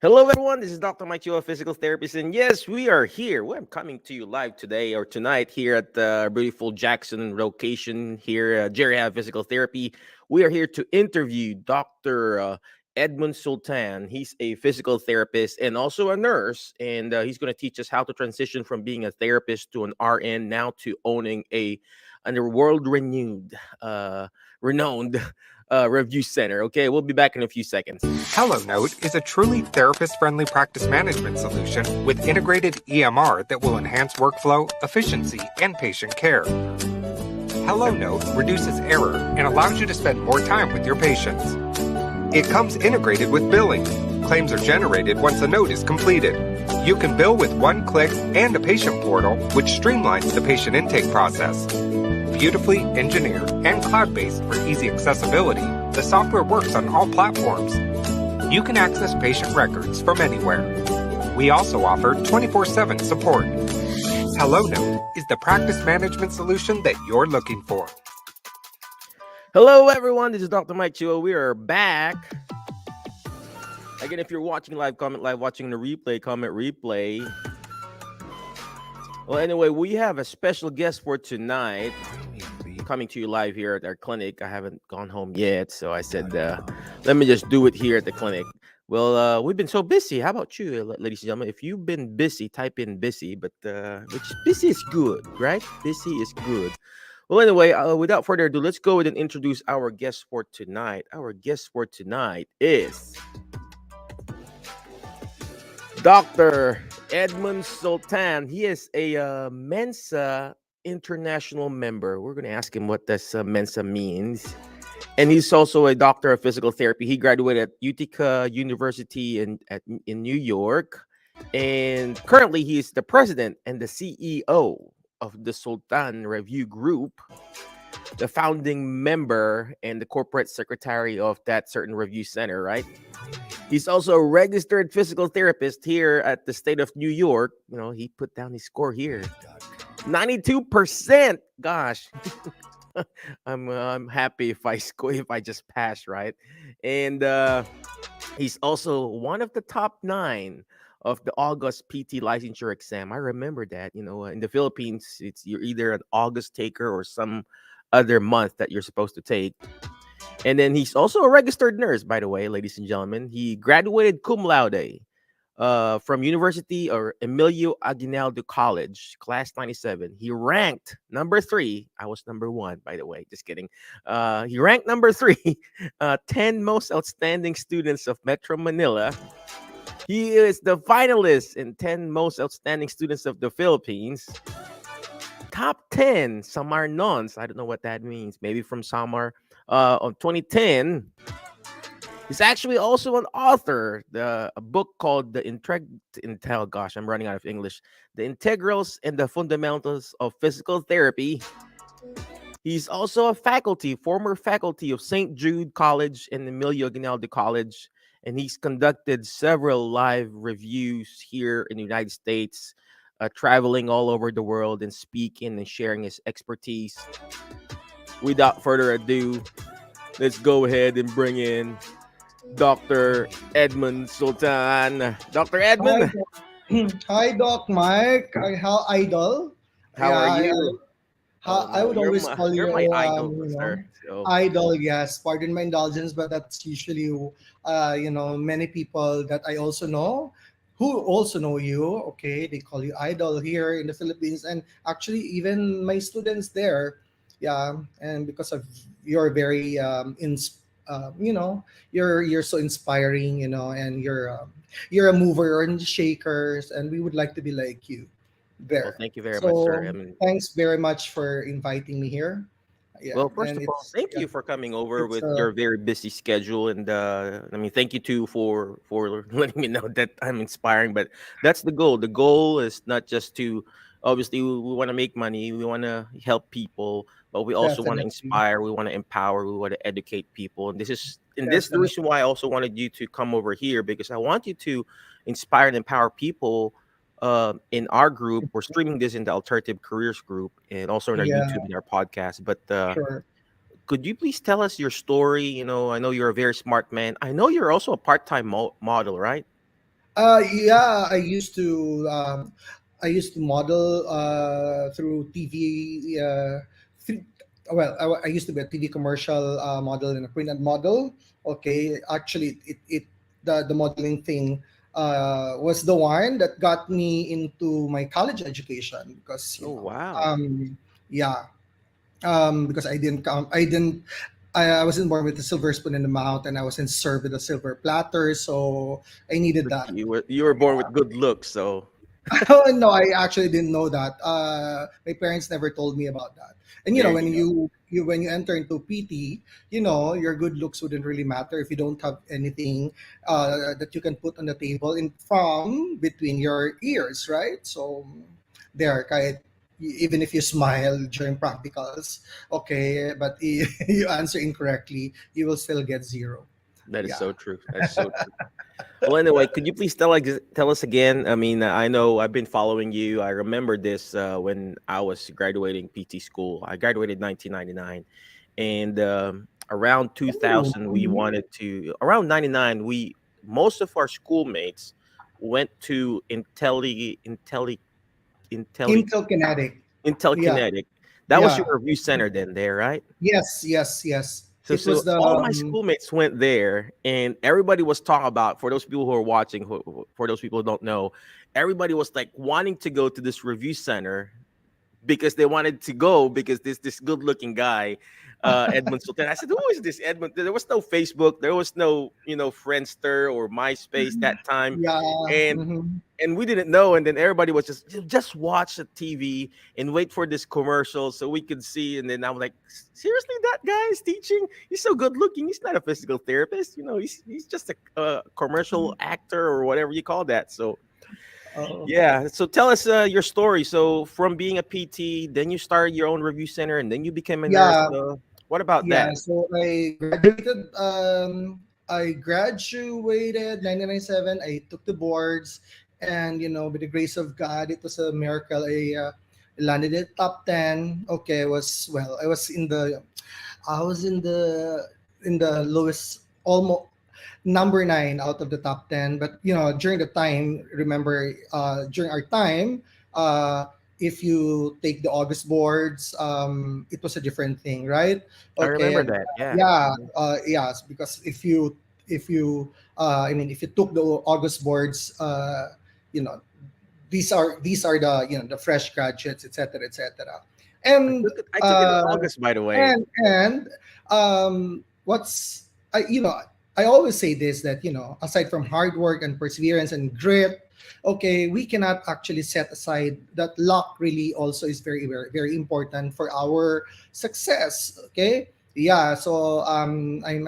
Hello, everyone. This is Dr. Mike, a physical therapist, and yes, we are here. Well, I'm coming to you live today or tonight here at the beautiful Jackson location here, Jerry Have Physical Therapy. We are here to interview Dr. Edmond Sultan. He's a physical therapist and also a nurse, and he's going to teach us how to transition from being a therapist to an RN now to owning a world renowned review center. Okay, we'll be back in a few seconds. HelloNote is a truly therapist-friendly practice management solution with integrated EMR that will enhance workflow, efficiency, and patient care. HelloNote reduces error and allows you to spend more time with your patients. It comes integrated with billing. Claims are generated once a note is completed. You can bill with one click and a patient portal, which streamlines the patient intake process. Beautifully engineered and cloud-based for easy accessibility, the software works on all platforms. You can access patient records from anywhere. We also offer 24/7 support. HelloNote is the practice management solution that you're looking for. Hello, everyone. This is Dr. Mike Chua. We are back. Again, if you're watching live, comment live. Watching the replay, comment replay. Well, anyway, we have a special guest for tonight. Coming to you live here at our clinic. I haven't gone home yet, so I said, let me just do it here at the clinic. Well, we've been so busy. How about you, ladies and gentlemen? If you've been busy, type in busy, but which busy is good, right? Busy is good. Well, anyway, without further ado, let's go ahead and introduce our guest for tonight. Our guest for tonight is Dr. Edmond Sultan. He is a MENSA international member. We're going to ask him what this MENSA means. And he's also a doctor of physical therapy. He graduated at Utica University in New York. And currently, he is the president and the CEO of the Sultan Review Group, the founding member and the corporate secretary of that certain review center, right? He's also a registered physical therapist here at the state of New York. You know, he put down his score here. 92%. Gosh. I'm happy if I just pass, right? And he's also one of the top 9 of the August PT licensure exam. I remember that, in the Philippines, you're either an August taker or some other month that you're supposed to take. And then he's also a registered nurse, by the way, ladies and gentlemen. He graduated cum laude from University or Emilio Aguinaldo College, class 97. He ranked number 3. I was number 1, by the way. Just kidding. He ranked number 3, 10 most outstanding students of Metro Manila. He is the finalist in 10 most outstanding students of the Philippines. Top 10 Samarnons. I don't know what that means. Maybe from Samar. Of 2010. He's actually also an author. A book called Gosh, I'm running out of English. The Integrals and the Fundamentals of Physical Therapy. He's also a former faculty of St. Jude College and Emilio Aguinaldo College. And he's conducted several live reviews here in the United States, traveling all over the world and speaking and sharing his expertise. Without further ado, let's go ahead and bring in Dr. Edmond Sultan. Dr. Edmond. Hi, Doc Mike. How idol? How are you? I would always call you're you, my idol, sir. So. idol. Yes, pardon my indulgence, but that's usually, many people that I also know, who also know you. Okay, they call you idol here in the Philippines, and actually even my students there. Yeah, and because of you're very you're so inspiring, and you're a mover and shakers, and we would like to be like you Well, there. thank you very much, sir. So thanks very much for inviting me here. Yeah, Well, first and of all, it's thank yeah, you for coming over it's with your very busy schedule, and thank you too for letting me know that I'm inspiring. But that's the goal. The goal is not just to obviously we want to make money, we want to help people, but we also want to definitely inspire, we want to empower, we want to educate people. And this is the definitely reason why I also wanted you to come over here because I want you to inspire and empower people. In our group, we're streaming this in the Alternative Careers group and also in our yeah, YouTube and our podcast. But sure. could you please tell us your story? I know you're a very smart man. I know you're also a part-time model, right? Yeah, I used to model through TV. Through, well, I used to be a TV commercial model and a print ad model. Okay, actually, it the modeling thing was the one that got me into my college education because Oh, wow. yeah, because I wasn't born with a silver spoon in the mouth, and I wasn't served with a silver platter, so I needed But that. you were born with good looks, so Oh no, I actually didn't know that. My parents never told me about that. And there when you go. when you enter into PT, your good looks wouldn't really matter if you don't have anything that you can put on the table in from between your ears, right? So there, kahit even if you smile during practicals, okay, but you answer incorrectly, you will still get zero. That is Yeah. so true. That's so true. Well, anyway, could you please tell us again? I mean, I know I've been following you. I remember this when I was graduating PT school. I graduated 1999, and around Oh, 2000, we wanted to. Around 99, we most of our schoolmates went to Intelli Intel Kinetic. Yeah. Intelkinetic. That was Yeah. your review center then, there, right? Yes, yes, yes. So It was so the all my schoolmates went there, and everybody was talking about. For those people who are watching, for those people who don't know, everybody was like wanting to go to this review center because they wanted to go because this good looking guy, Edmond Sultan. I said, "Who is this Edmond?" There was no Facebook, there was no Friendster or MySpace that time, yeah. and Mhm. we didn't know. And then everybody was just watch the TV and wait for this commercial so we could see. And then I'm like, seriously, that guy is teaching? He's so good looking. He's not a physical therapist. He's just a commercial actor or whatever you call that. So Oh, yeah. So tell us your story. So from being a PT, then you started your own review center, and then you became a nurse. yeah, What about yeah. that? So I graduated 1997. I took the boards, and with the grace of God, it was a miracle. I landed at top 10. Okay, I was in the lowest, almost number 9 out of the top 10. But during the time, remember, during our time, uh if you take the August boards, it was a different thing, right? I Okay. remember And that. Yeah. yeah, Mhm. yes, because if you took the August boards, you know these are the fresh graduates, etc., etc. And I took it in uh August, by the way. and what's I you know I always say this, that aside from hard work and perseverance and grit, okay, we cannot actually set aside that luck really also is very, very, very important for our success. Okay. Yeah. So I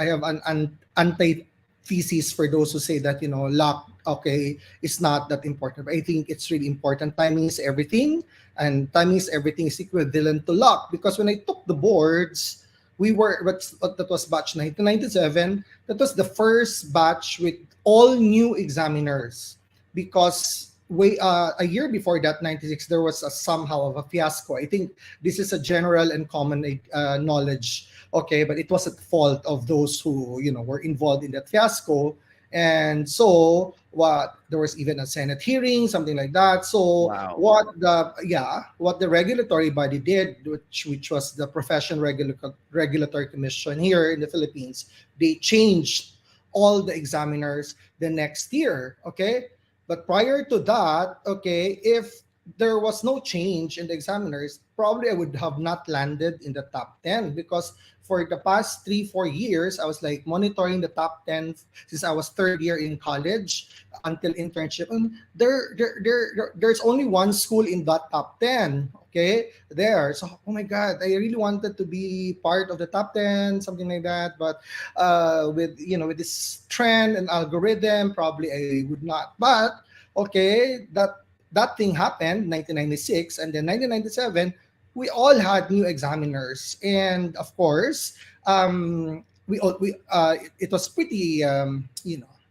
have an antithesis for those who say that luck, okay, is not that important. But I think it's really important. Timing is everything, and timing is everything is equivalent to luck. Because when I took the boards, that was batch 1997. That was the first batch with all new examiners, because a year before that, 96, there was a somehow of a fiasco. I think this is a general and common knowledge. Okay, but it was at fault of those who were involved in that fiasco. And so what there was even a Senate hearing, something like that. So Wow. what the regulatory body did, which was the Profession Regulatory Commission here in the Philippines, they changed all the examiners the next year. Okay. But prior to that, okay, if there was no change in the examiners, probably I would have not landed in the top 10, because for the past 3 4 years, I was like monitoring the top 10 since I was third year in college until internship. And there's only one school in that top 10. Okay, there. So, oh my God, I really wanted to be part of the top 10, something like that. But with this trend and algorithm, probably I would not. But okay, that thing happened 1996, and then 1997 we all had new examiners. And of course, it was pretty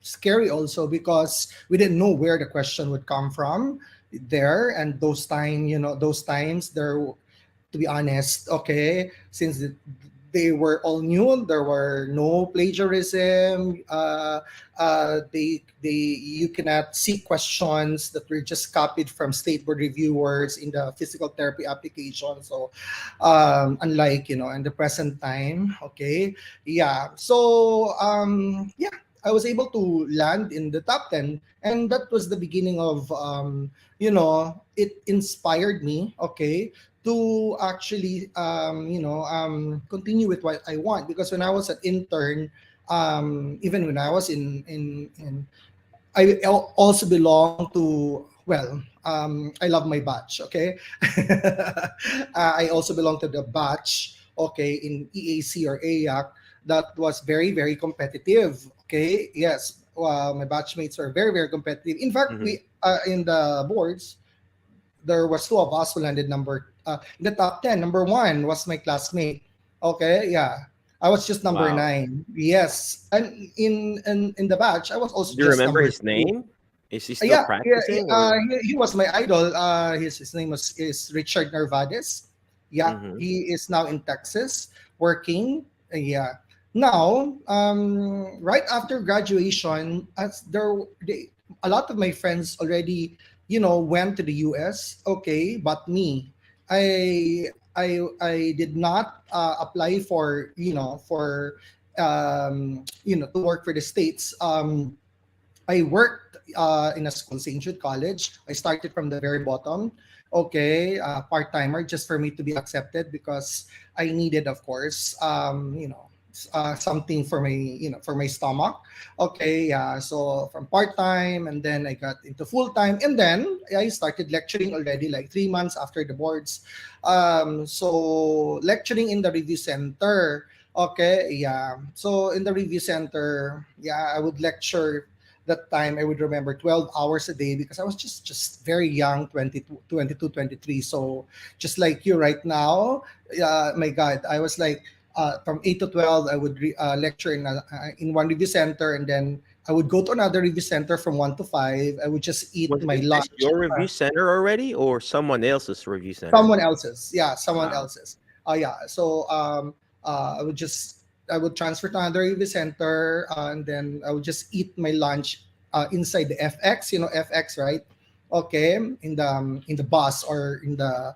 scary also, because we didn't know where the question would come from there. And those times there, to be honest, okay, since they were all new. There were no plagiarism. You cannot see questions that were just copied from state board reviewers in the physical therapy application. So, unlike in the present time, okay, yeah. So, yeah, I was able to land in the top 10, and that was the beginning of it inspired me, okay, to actually continue with what I want, because when I was an intern, even when I was in also belong to, well, I love my batch, okay. I also belong to the batch, okay, in EAC or AYAC, that was very, very competitive, okay. Yes, my batchmates are very, very competitive. In fact, Mm-hmm. we in the boards, there was two of us who landed in the top 10. Number one was my classmate. Okay, yeah. I was just number Wow. nine. Yes. And in the batch, I was also Do you just remember number his two. name? Is he still Yeah, yeah, practicing or? he was my idol. His name is Richard Narvades. Yeah, Mm-hmm. he is now in Texas working. Yeah. Now, right after graduation, a lot of my friends already, went to the U.S. Okay, but me, I did not apply for to work for the states. I worked in a school, St. Jude College. I started from the very bottom. Okay, part timer, just for me to be accepted, because I needed, of course, something for my stomach. Okay, yeah. So from part time, and then I got into full time, and then I started lecturing already, like 3 months after the boards. So lecturing in the review center. Okay, yeah. So in the review center, yeah, I would lecture. That time I would remember 12 hours a day, because I was just very young, 22, 23. So just like you right now, my God, I was like, from 8 to 12, I would lecture in one review center, and then I would go to another review center from 1 to 5. I would just eat Was my is this lunch. your review center already or someone else's review center? Someone else's, yeah, someone Wow. else's. Yeah. So I would transfer to another review center, and then I would just eat my lunch inside the FX, FX, right? Okay, in the bus, or in the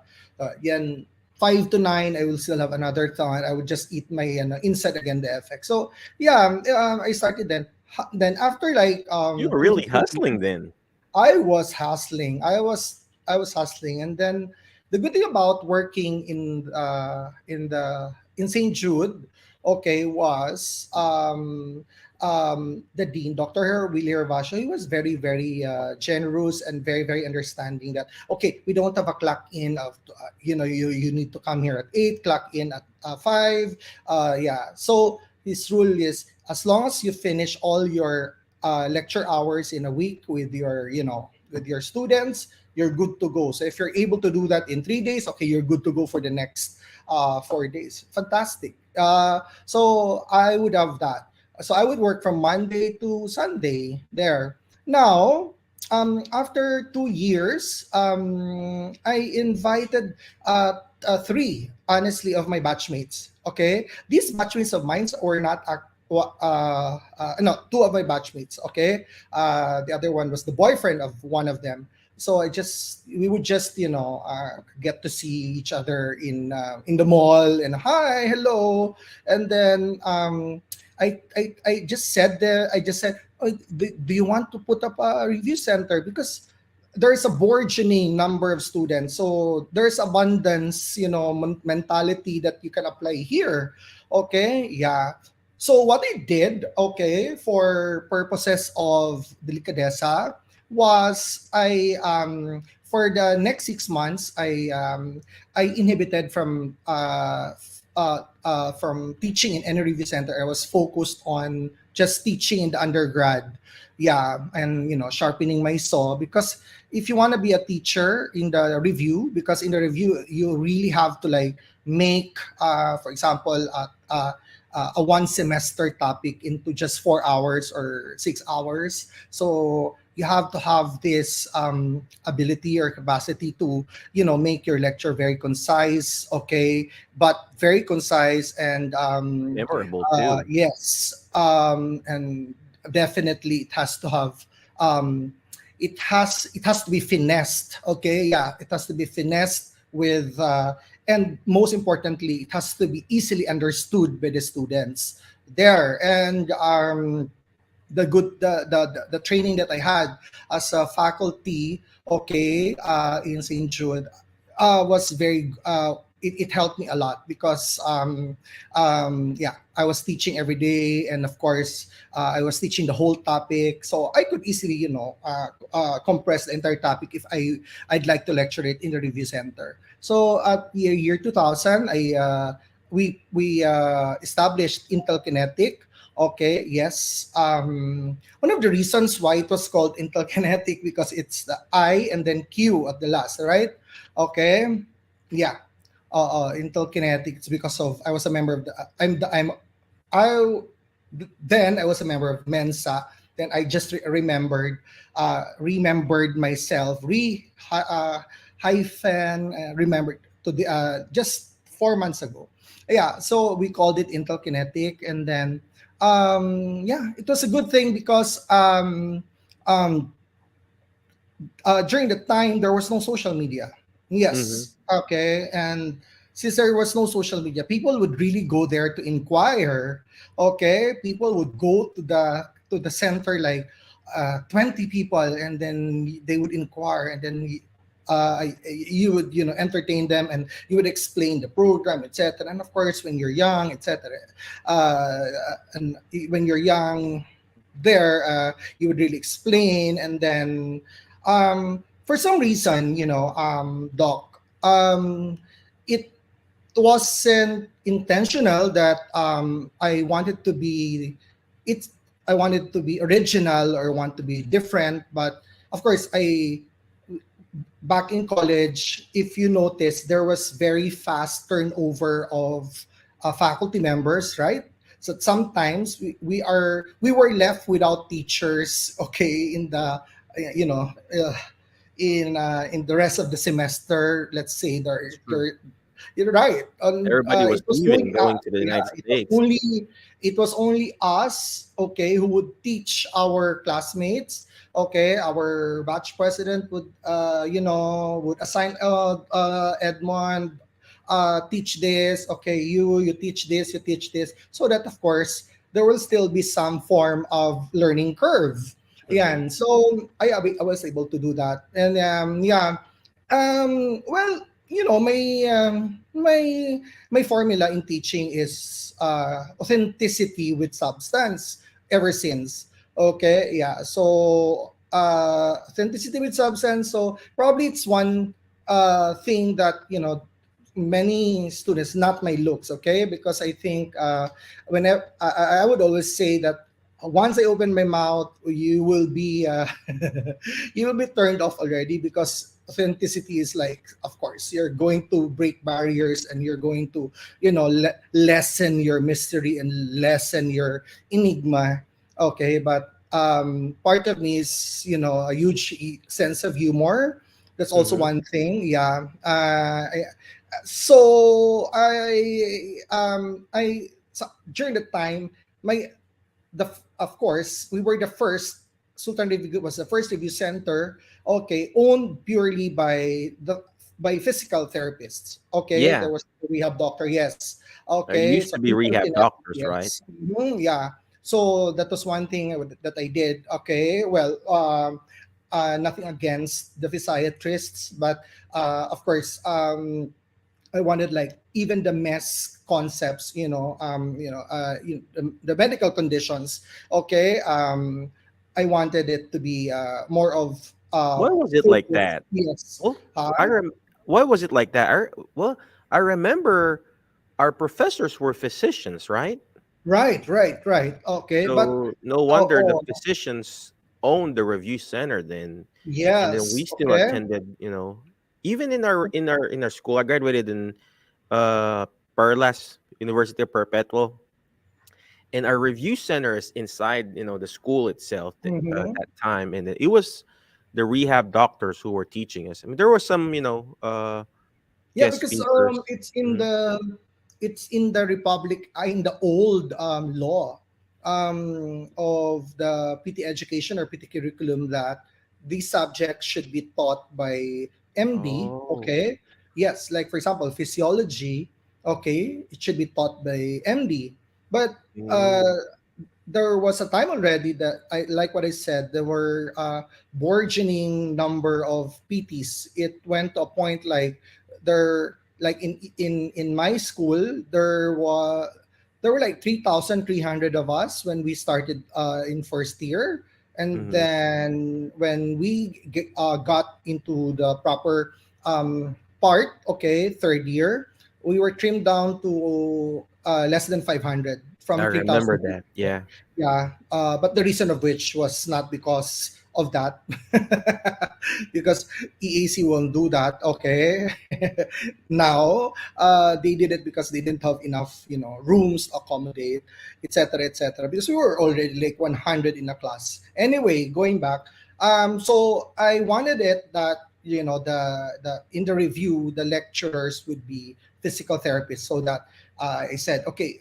yan 5 to 9, I will still have another time. I would just eat my inside again the FX. So yeah, I started then. Then after like You were two to really three hustling then. I was hustling. I was hustling, and then the good thing about working in St. Jude, okay, was the dean, Dr. Willie Hervasio. He was very, very generous and very, very understanding. That okay, we don't have a clock in of you need to come here at 8, clock in at 5. Yeah. So his rule is, as long as you finish all your lecture hours in a week with your students, you're good to go. So if you're able to do that in 3 days, okay, you're good to go for the next 4 days. Fantastic. So I would have that. So I would work from Monday to Sunday there. Now, after 2 years, I invited three, honestly, of my batchmates. Okay, these batchmates of mine were not no, two of my batchmates. Okay, the other one was the boyfriend of one of them. So we would just get to see each other in the mall, and hi, hello, and then I just said oh, do you want to put up a review center, because there's a burgeoning number of students, so there's abundance mentality that you can apply here. Okay, yeah. So what I did, okay, for purposes of delicadeza, was for the next 6 months, I inhibited from teaching in any review center. I was focused on just teaching in the undergrad. Yeah, and sharpening my saw, because if you want to be a teacher in the review, because in the review you really have to like make, for example, a one semester topic into just 4 hours or 6 hours. So you have to have this ability or capacity to, make your lecture very concise, okay, but very concise and Memorable too. yes, and definitely it has to have um, it has to be finessed. Okay, yeah, it has to be finessed with and most importantly, it has to be easily understood by the students there. And the training that I had as a faculty, okay, in St. Jude, was very it helped me a lot because yeah, I was teaching every day, and of course I was teaching the whole topic, so I could easily compress the entire topic if I'd like to lecture it in the review center. So at the year 2000, I we established Intel Kinetic. Okay, yes. One of the reasons why it was called Intel Kinetic because it's the I and then Q at the last, right? Okay, yeah. Intel Kinetic. It's because of I was a member of the I then I was a member of Mensa. Then I just remembered myself hyphen remembered to the just 4 months ago. Yeah, so we called it Intel Kinetic, and then yeah, it was a good thing because um, during the time there was no social media. Mm-hmm. Yes, okay, and since there was no social media, people would really go there to inquire. Okay, people would go to the center like 20 people, and then they would inquire, and then you would entertain them, and you would explain the program, etc. And of course, when you're young, etc. Uh, and when you're young, there you would really explain, and then for some reason, Doc, it wasn't intentional that I wanted to be it I wanted to be original or want to be different, but of course I back in college, if you notice, there was very fast turnover of faculty members, right? So sometimes we were left without teachers, okay, in the you know in the rest of the semester. Let's say That's true. you're right. Everybody was It was leaving, only going to the yeah, United States. it was only us, okay, who would teach our classmates. Okay, our batch president would would assign Edmond, teach this. Okay, you teach this, you teach this, so that of course there will still be some form of learning curve. Yeah, Mm-hmm. and so I was able to do that, and yeah, well, my formula in teaching is authenticity with substance ever since. Okay, yeah. So authenticity with substance. So probably it's one thing that many students, not my looks, okay, because I think whenever I would always say that once I open my mouth, you will be you will be turned off already, because authenticity is like, of course, you're going to break barriers, and you're going to lessen your mystery and lessen your enigma. Okay, but part of me is a huge sense of humor. That's also Mm-hmm. one thing. Yeah. So so during the time, my of course, we were the first. Sultan Review was the first review center, okay, owned purely by physical therapists. Okay, Yeah, there was a rehab doctor, yes. it Okay, used so to be Intel rehab Kinetic, doctors, right? yes. Yeah. So that was one thing that I did. Okay, well, nothing against the physiatrists, but of course, I wanted like even the mess concepts, the medical conditions. Okay, I wanted it to be more of Why was it like focus. that? Yes. Well, Uh, why was it like that? Well, I remember our professors were physicians, right? right. Okay, but So no oh, wonder the oh, physicians owned the review center then, and then we yes. still Okay. attended. Even in our school, I graduated in uh Perlas, University of Perpetual, and our review center is inside, the school itself Mm-hmm. that time, and it was the rehab doctors who were teaching us. I mean, there was some, Yeah, guest because speakers. Hmm. it's in the republic, in the old law of the PT education or PT curriculum, that these subjects should be taught by MD. Oh. Okay, yes, like for example, physiology. Okay, it should be taught by MD, but Mm. uh, there was a time already that, I like what I said, there were burgeoning number of PTs. It went to a point like, like in my school, there were like 3,300 of us when we started in first year. And Hmm. then when got into the proper part, okay, third year, we were trimmed down to less than 500 I from remember 3,000. that. Yeah. Yeah, but the reason of which was not because of that, because EAC won't do that. Okay, now they did it because they didn't have enough, rooms to accommodate, etc., etc. Because we were already like 100 in a class. Anyway, going back, so I wanted it that, the in the review, the lecturers would be physical therapists, so that I said, okay,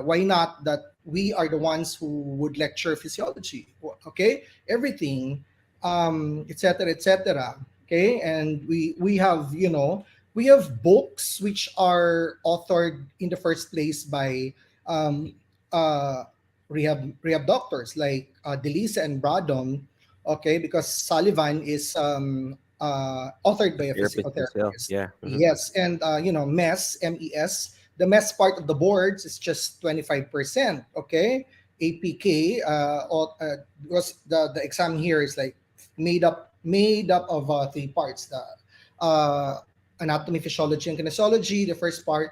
why not that we are the ones who would lecture physiology, okay, everything, etc., etc. Okay, and we have, we have books which are authored in the first place by um, uh, rehab doctors like Delisa and Bradom, okay, because Sullivan is authored by a physical Therapist himself. therapist. Yeah. Hmm. Yes, and MES, the MES part of the boards is just 25%. Okay, APK, was the exam here is like made up of three parts: the uh, anatomy, physiology, and kinesiology. The first part,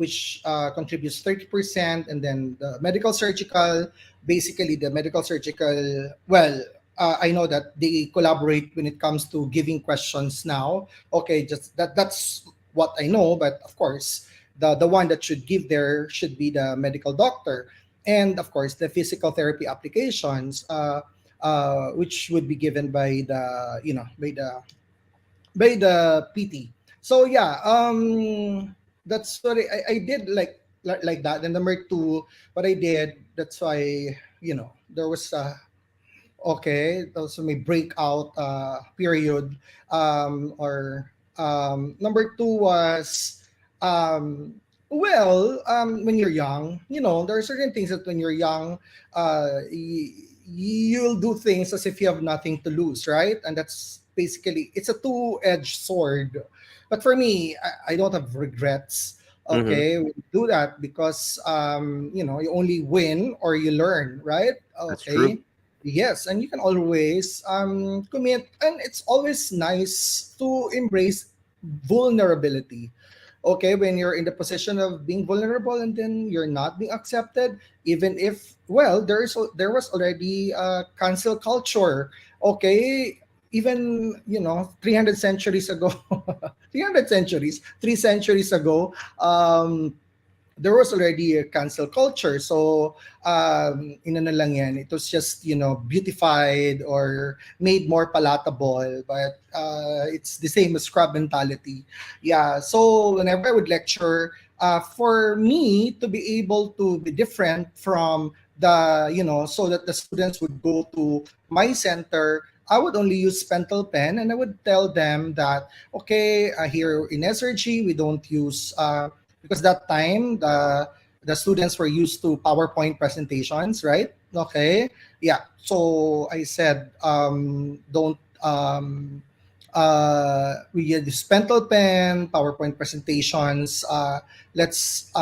which contributes 30%, and then the medical surgical. Basically, the medical surgical. Well, I know that they collaborate when it comes to giving questions now. Okay, just that's what I know. But of course, the one that should give there should be the medical doctor, and of course the physical therapy applications, which would be given by the PT. So yeah, that's what I did, like that. And number two, what I did, that's why, there was okay, also may breakout period, or number two was, when you're young, there are certain things that when you're young, you'll do things as if you have nothing to lose, right? And that's basically, it's a two-edged sword. But for me, I don't have regrets. Hmm. Okay, we do that because you only win or you learn, right? That's true. Okay. Yes, and you can always commit, and it's always nice to embrace vulnerability. Okay, when you're in the position of being vulnerable and then you're not being accepted, even if, well, there was already cancel culture. Okay, even 300 centuries ago, 300 centuries, 3 centuries ago, there was already a cancel culture. So, inano lang yan, it was just, beautified or made more palatable, but it's the same as scrub mentality. Yeah, so whenever I would lecture, for me to be able to be different from so that the students would go to my center, I would only use pentel pen, and I would tell them that, okay, here in SRG, we don't use because that time the students were used to PowerPoint presentations, right? Okay, yeah. So I said, don't we use pentel pen, PowerPoint presentations. Let's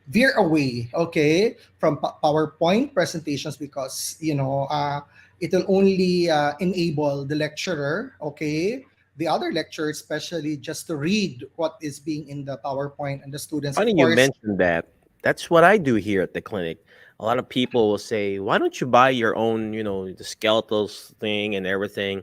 veer away, okay, from PowerPoint presentations, because it will only enable the lecturer, okay, the other lecturer especially, just to read what is being in the PowerPoint, and the students, of Funny you course. mentioned that. That's what I do here at the clinic. A lot of people will say, "Why don't you buy your own, the skeletals thing and everything?"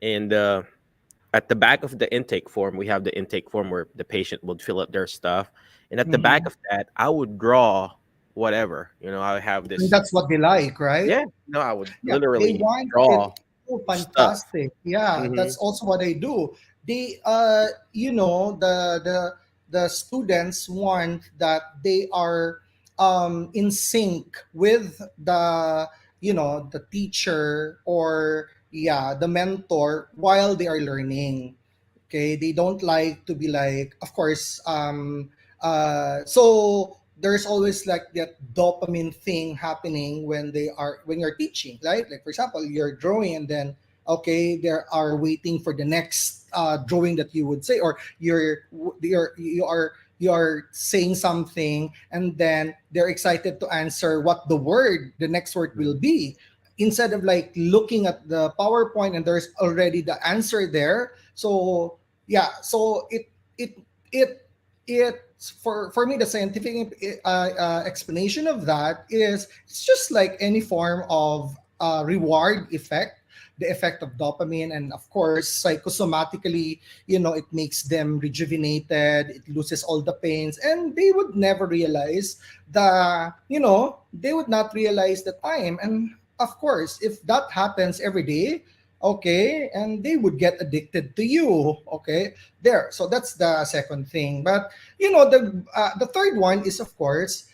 And at the back of the intake form, we have the intake form where the patient would fill out their stuff. And at the back Mhm. of that, I would draw whatever. I have And this. that's what they like, right? Yeah, no, I would Yeah, they literally want it. draw Oh, stuff. fantastic. Yeah, Hmm. that's also what I do. They the students want that they are in sync with the the teacher, or yeah, the mentor while they are learning. Okay, they don't like to be like, of course, so there's always like that dopamine thing happening when you're teaching, right? Like for example, you're drawing, and then okay, they are waiting for the next drawing that you would say, or you are saying something, and then they're excited to answer what the next word will be, instead of like looking at the PowerPoint and there's already the answer there. So yeah, so it it for me, the scientific explanation of that is it's just like any form of reward effect, the effect of dopamine, and of course psychosomatically, it makes them rejuvenated, it loses all the pains, and they would never realize they would not realize the time. And of course, if that happens every day, okay, and they would get addicted to you, okay, there. So that's the second thing. But the third one is, of course,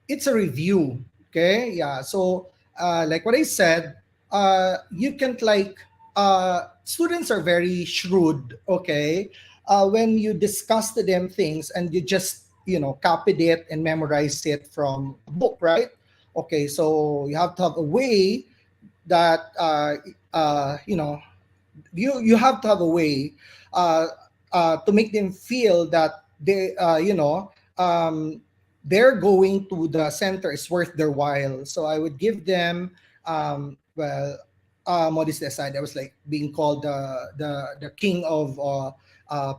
it's a review. Okay, yeah. So like what I said, you can't like students are very shrewd. Okay, when you discuss to them things and you just copied it and memorized it from a book, right? Okay, so you have to have a way that you have to have a way uh, to make them feel that they're going to the center is worth their while. So I would give them well, modest aside, I was like being called the king of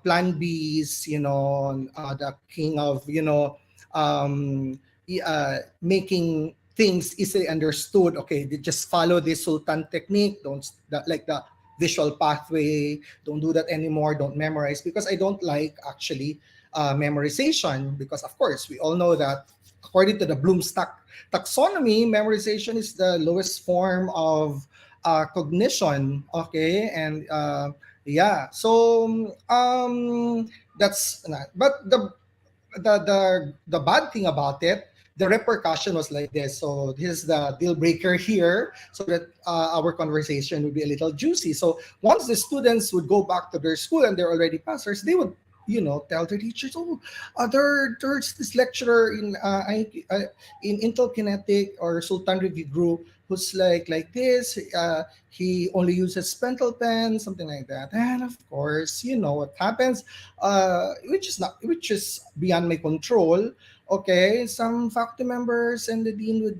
plan Bs, the king of making things easily understood. Okay, they just follow this Sultan technique. Don't like the visual pathway. Don't do that anymore. Don't memorize, because I don't like actually memorization, because of course we all know that according to the Bloom's taxonomy, memorization is the lowest form of cognition. Okay, and yeah, so that's not. But the bad thing about it, the repercussion was like this. So this is the deal breaker here, so that our conversation would be a little juicy. So once the students would go back to their school and they're already passers, they would tell their teachers, oh, there's this lecturer in Intel Kinetic or Sultan Review Group who's like this. He only uses pentel pen, something like that. And of course, you know what happens, which is beyond my control. Okay, some faculty members and the dean would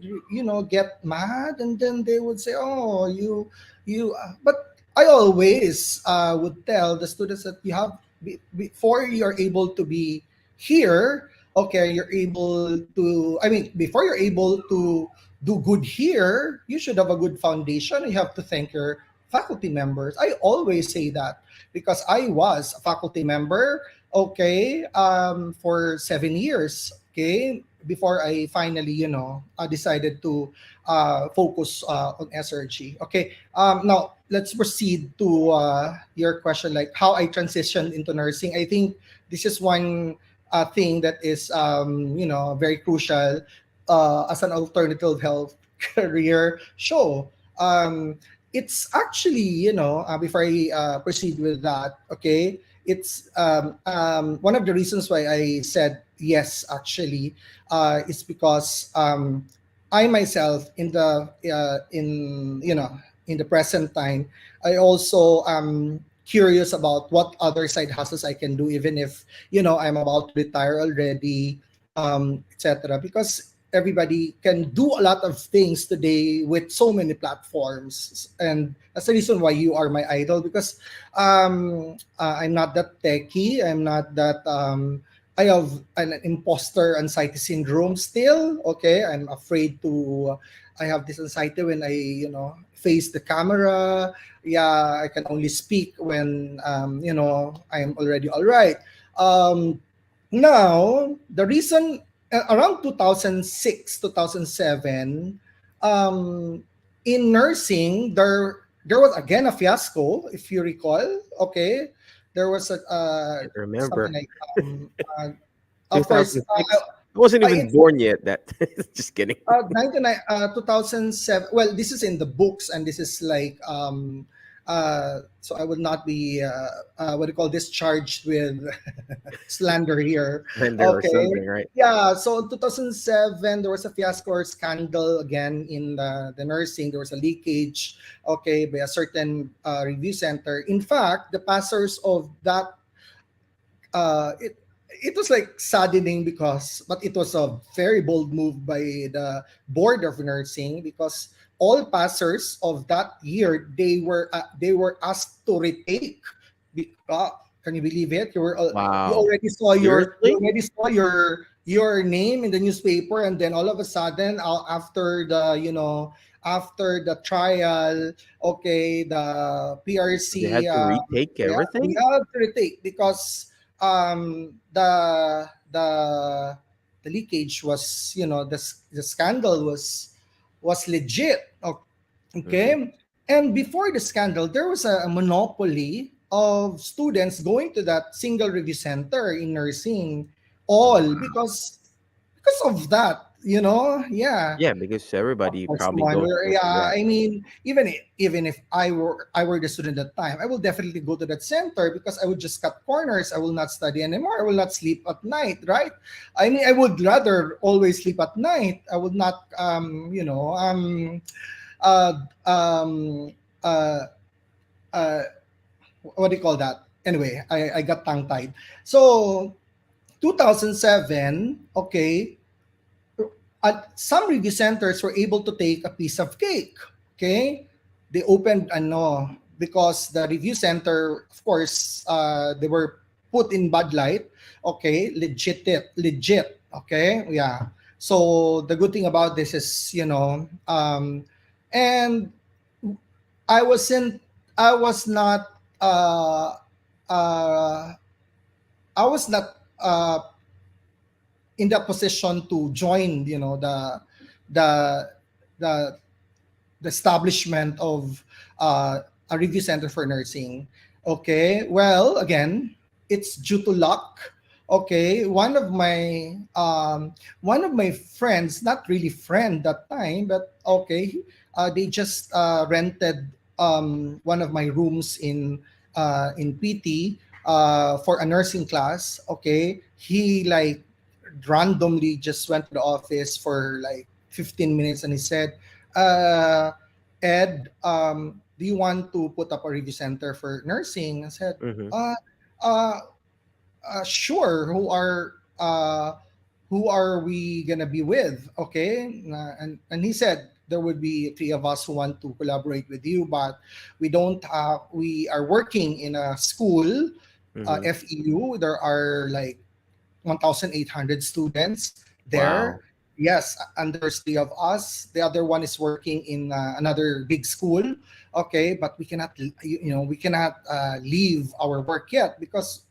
get mad, and then they would say, "Oh, but I always would tell the students that you have before you're able to be here. Okay, you're able to. I mean, before you're able to do good here, you should have a good foundation. You have to thank your faculty members. I always say that because I was a faculty member, okay, for 7 years, okay, before I finally, decided to focus on SRG. Okay, now let's proceed to your question, like how I transitioned into nursing. I think this is one thing that is, very crucial as an alternative health career show. It's actually, before I proceed with that, okay, it's one of the reasons why I said yes, actually, is because I myself in the present time, I also am curious about what other side hustles I can do, even if I'm about to retire already, etc. Because everybody can do a lot of things today with so many platforms, and that's the reason why you are my idol. Because I'm not that techy, I'm not that I have an imposter anxiety syndrome still. Okay, I'm afraid to I have this anxiety when I face the camera. Yeah, I can only speak when I'm already all right. um Now, the reason around 2006, 2007, um, in nursing, there was again a fiasco, if you recall. Okay, there was a I something remember like uh, of course, 2006. I wasn't even it's born yet. That just kidding. 2007. Well, this is in the books, and this is like so I would not be what do you call this, charged with slander here. Slender or Okay. something, right? Yeah, so in 2007, there was a fiasco or scandal again in the nursing. There was a leakage, okay, by a certain review center. In fact, the pastors of that it was like saddening because but it was a very bold move by the board of nursing because all passers of that year they were asked to retake. Can you believe it? Wow. You Seriously? already saw your name in the newspaper, and then all of a sudden after the after the trial, okay, the They PRC, had to retake yeah, we everything? have to retake because the leakage was, the scandal was legit. Hmm. Okay, and before the scandal, there was a monopoly of students going to that single review center in nursing, all Wow. because of that. Yeah, Yeah, because of everybody course, probably one. goes there for Yeah, that. I mean, even if I were the student at that time, I will definitely go to that center because I would just cut corners. I will not study anymore. I will not sleep at night, right? I mean, I would rather always sleep at night. I would not, uh, um, uh, uh, what do you call that? Anyway, I got tongue tied. So 2007, okay, some review centers were able to take a piece of cake. Okay, they opened because the review center, of course, they were put in bad light. Okay, legit. Okay, yeah. So the good thing about this is, and I wasn't, I was not, uh, uh, I was not in the position to join, the the the establishment of a review center for nursing. Okay, well, again, it's due to luck. Okay, one of my friends, not really friend that time, but okay, they just rented one of my rooms in PT for a nursing class. Okay, he like randomly just went to the office for like 15 minutes, and he said, uh, Ed, do you want to put up a review center for nursing? I said, Hmm. uh, uh, sure. Who are we gonna be with? Okay, and he said there would be three of us who want to collaborate with you, but we don't have. We are working in a school, Hmm. FEU. There are like 1,800 students there. Wow. Yes, and there's three of us. The other one is working in another big school. Okay, but we cannot, we cannot leave our work yet because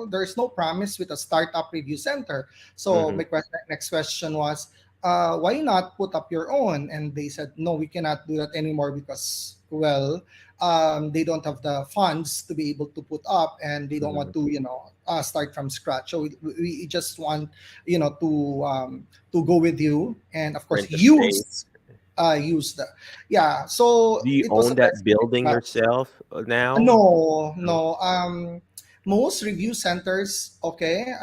there's no promise with a startup review center. So Hmm. my next question was, why not put up your own? And they said, no, we cannot do that anymore because, well, they don't have the funds to be able to put up, and they don't Hmm. want to start from scratch. So we just want to go with you, and of course Rent the space. use the, yeah. So Do you it was own a that blessing. building yourself now? No, No. no. Most review centers, okay.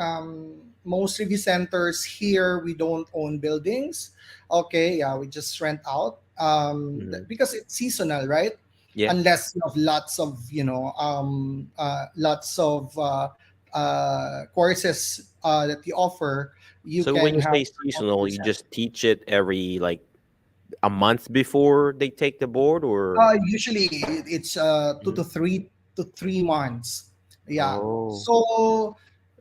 Most review centers here, we don't own buildings. Okay, yeah, we just rent out. Hmm. Because it's seasonal, right? Yeah. Unless you have lots of courses that you offer, you So when can you have say your own seasonal, review you center. just teach it every like a month before they take the board, or? Usually it's two Mhm. to 3 months. Yeah. Oh.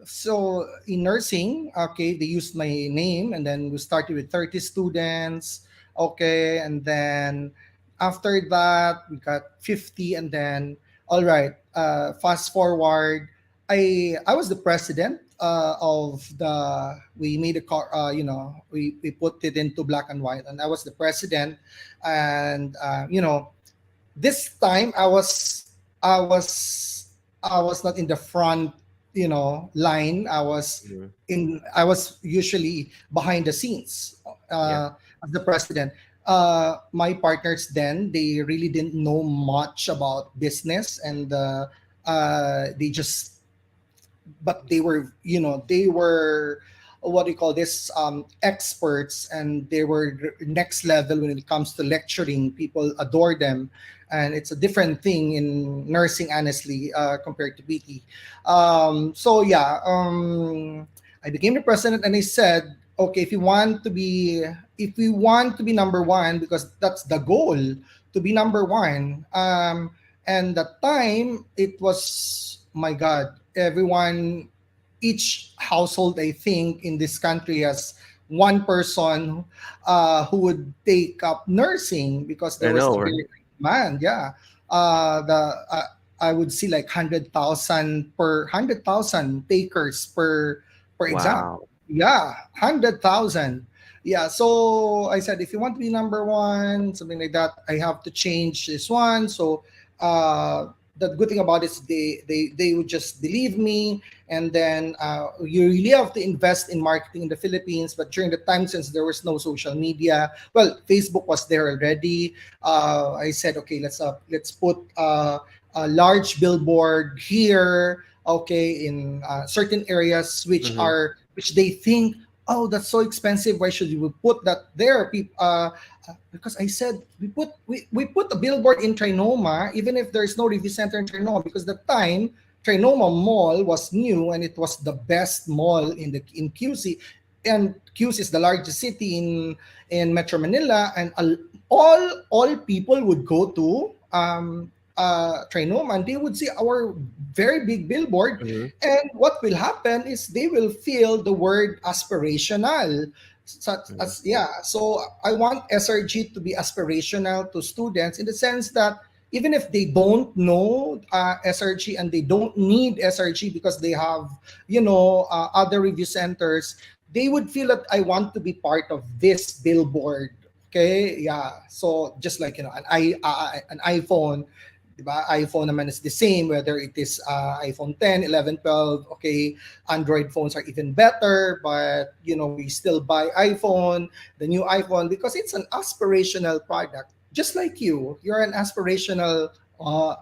So in nursing, okay, they used my name, and then we started with 30 students. Okay, and then after that we got 50, and then all right. Fast forward, I was the president we made a car, we put it into black and white, and I was the president. And this time I was not in the front, line. Mhm. I was usually behind the scenes, Yeah. as the president. My partners then, they really didn't know much about business, and they just but they were what do you call this, experts, and they were next level when it comes to lecturing. People adore them, and it's a different thing in nursing, honestly, compared to BT. So yeah, I became the president, and I said, okay, if we want to be number one, because that's the goal, to be number one. And that time, it was, my God, everyone, each household, I think, in this country has one person who would take up nursing, because there I was know, a right? very great demand. Yeah, the I would see like 100,000 takers per exam. Wow. Yeah, 100,000. Yeah, so I said, if you want to be number one, something like that, I have to change this one. So the good thing about it is they would just believe me. And then you really have to invest in marketing in the Philippines. But during the time, since there was no social media, well, Facebook was there already. I said, okay, let's put a large billboard here, okay, in certain areas Hmm. which they think, oh, that's so expensive, why should we put that there? Because I said, we put a billboard in Trinoma, even if there's no review center in Trinoma, because the time Trinoma Mall was new, and it was the best mall in QC, and QC is the largest city in Metro Manila, and all people would go to Trinoma, and they would see our very big billboard. Hmm. And what will happen is they will feel the word aspirational. Such Hmm. as, yeah, so I want SRG to be aspirational to students, in the sense that even if they don't know SRG, and they don't need SRG because they have other review centers, they would feel that I want to be part of this billboard. Okay, yeah. So just like an iPhone, diba? iPhone naman is the same, whether it is iPhone 10, 11, 12. Okay, Android phones are even better, but we still buy iPhone, the new iPhone, because it's an aspirational product. Just like you're an aspirational. Uh,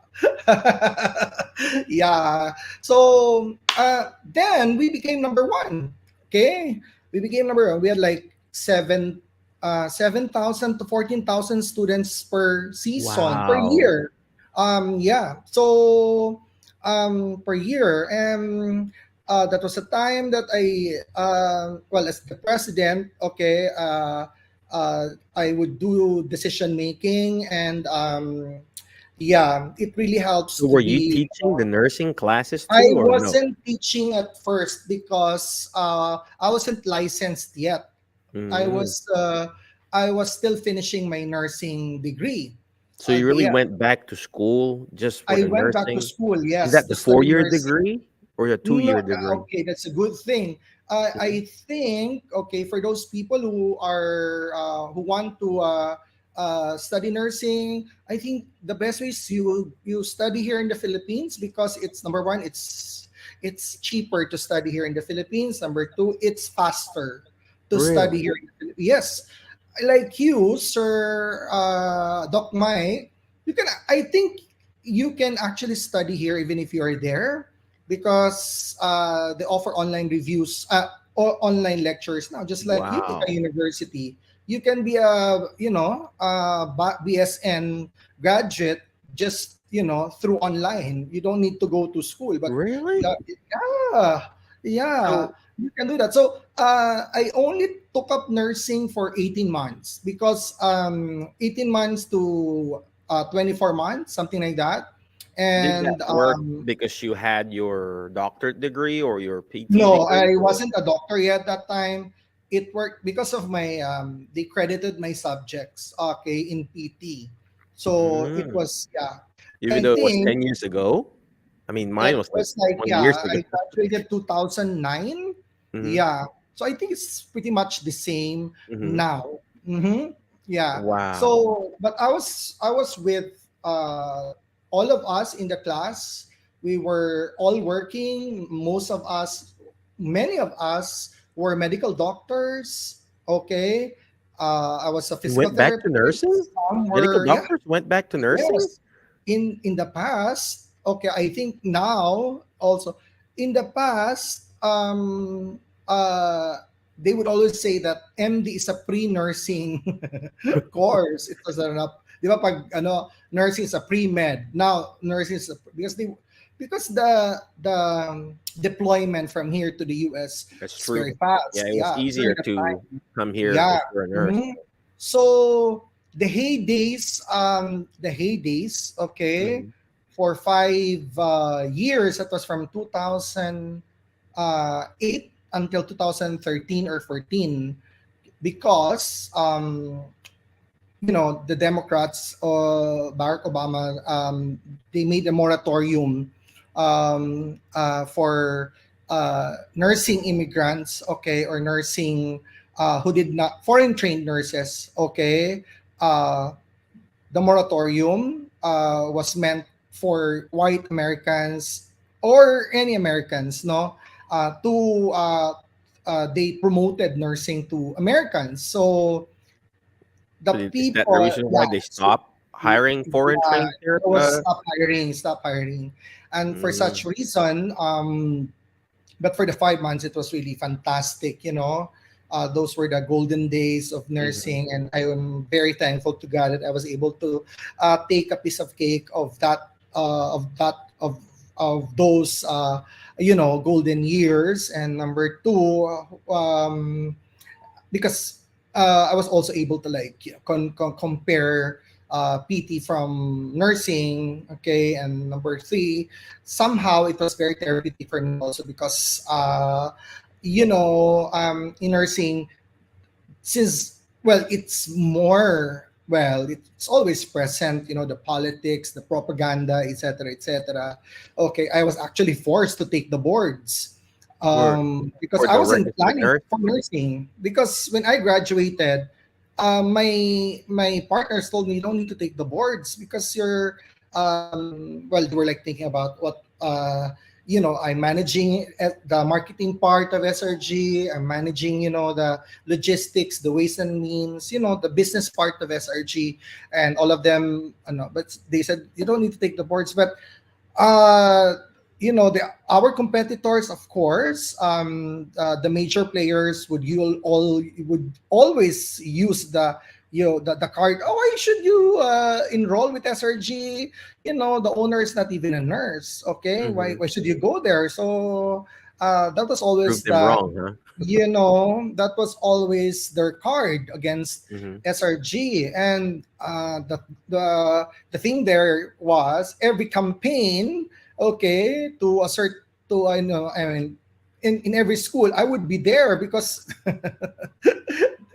yeah. So then we became number one. Okay, we became number one. We had like 7,000 to 14,000 students per season, per Wow. year. Yeah. So per year. That was a time that well, as the president, okay, I would do decision making, and yeah, it really helps So to were you be. teaching the nursing classes I too, or no? wasn't teaching at first, because I wasn't licensed yet. I Mm. was uh, I was still finishing my nursing degree. So you really Yeah, went back to school just for I the went back to nursing? school, Is yes, that to the study 4 year nursing. degree or the No, 2 year degree? okay, that's a good thing. Mhm. I think, okay, for those people who want to study nursing, I think the best way is you study here in the Philippines, because it's number one, it's cheaper to study here in the Philippines. Number two, it's faster to study Really? here in the Philippines. Yes, like you, Sir Doc Mai, I think you can actually study here even if you are there, because they offer online reviews, or online lectures now, just like Utica Wow. University. You can be a BSN graduate, just through online. You don't need to go to school, but Really? yeah, yeah, yeah, So you can do that. So I only took up nursing for 18 months, because 18 months to 24 months, something like that. did that And work because you had your doctorate degree or your PT no, degree I or? wasn't a doctor yet that time. It worked because of my they credited my subjects, okay, in PT. So it Mm. was, yeah. Even I though it was think 10 years ago? I mean, mine It was like was like, 20 years yeah, ago. I graduated 2009. Hmm. Yeah. So I think it's pretty much the same Hmm. now. Mm-hmm. Yeah. Wow. So, but I was with all of us in the class. We were all working. Most of us, many of us were medical doctors. Okay. I was a You physical went back to nursing? therapist. Some Medical were, yeah, doctors went back to nursing? yes, in the past, okay, I think now also in the past, they would always say that MD is a pre-nursing course. It was di ba pag ano, nursing is a pre-med. Now nursing is because the deployment from here to the US That's is true. very Yeah, fast. it was Yeah, easier during the to time. come here Yeah. if you're a nurse. Mhm. So the heydays, okay, Mhm. for 5 years, that was from 2008 until 2013 or 14, because the Democrats, Barack Obama, they made a moratorium for nursing immigrants, okay, or nursing who did not foreign trained nurses, okay. Uh, the moratorium was meant for white Americans or any Americans, no, they promoted nursing to Americans. So the Is that the people, reason why yeah, they so, stopped hiring foreign yeah, trained here? it was stop hiring, and for Mm, such reason, but for the 5 months, it was really fantastic. Those were the golden days of mhm. nursing, and I am very thankful to God that I was able to take a piece of cake of those golden years. And number two, because I was also able to, like, compare PT from nursing, okay, and number three, somehow it was very therapeutic for me also because in nursing, since, well, it's always present, the politics, the propaganda, etc., etc. Okay, I was actually forced to take the boards For because for I the wasn't registered planning nurse? for nursing, because when I graduated, my partners told me, you don't need to take the boards because you're well, they were like thinking about what I'm managing the marketing part of SRG. I'm managing, the logistics, the ways and means, the business part of SRG, and all of them. But they said you don't need to take the boards. But uh, our competitors, of course, the major players would always use the card. Oh, why should you enroll with SRG? The owner is not even a nurse. Okay, why Mhm. why should you go there? So that was Prove always them wrong, huh? their card against Mhm. SRG. And the thing there was every campaign, okay, to assert to I know I mean in every school I would be there because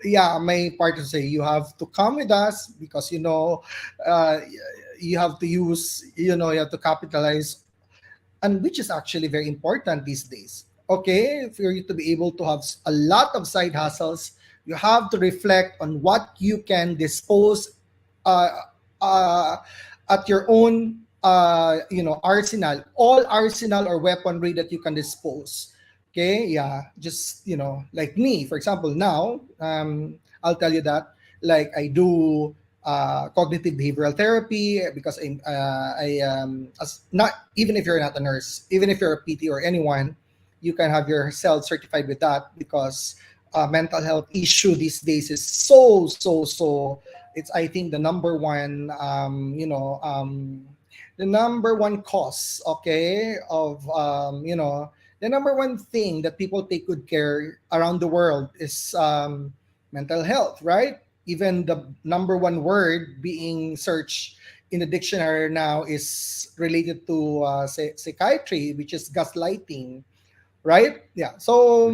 yeah, my partners say you have to come with us because uh, you have to you have to capitalize, and which is actually very important these days. Okay, for you to be able to have a lot of side hustles, you have to reflect on what you can dispose uh, uh, at your own arsenal, all arsenal or weaponry that you can dispose. Okay, yeah, just like me, for example, now I'll tell you that, like, I do cognitive behavioral therapy because as not, even if you're not a nurse, even if you're a PT or anyone, you can have yourself certified with that because mental health issue these days is so. It's, I think, the number one cause, okay, of the number one thing that people take good care around the world is mental health, right? Even the number one word being searched in the dictionary now is related to psychiatry, which is gaslighting, right? Yeah. So,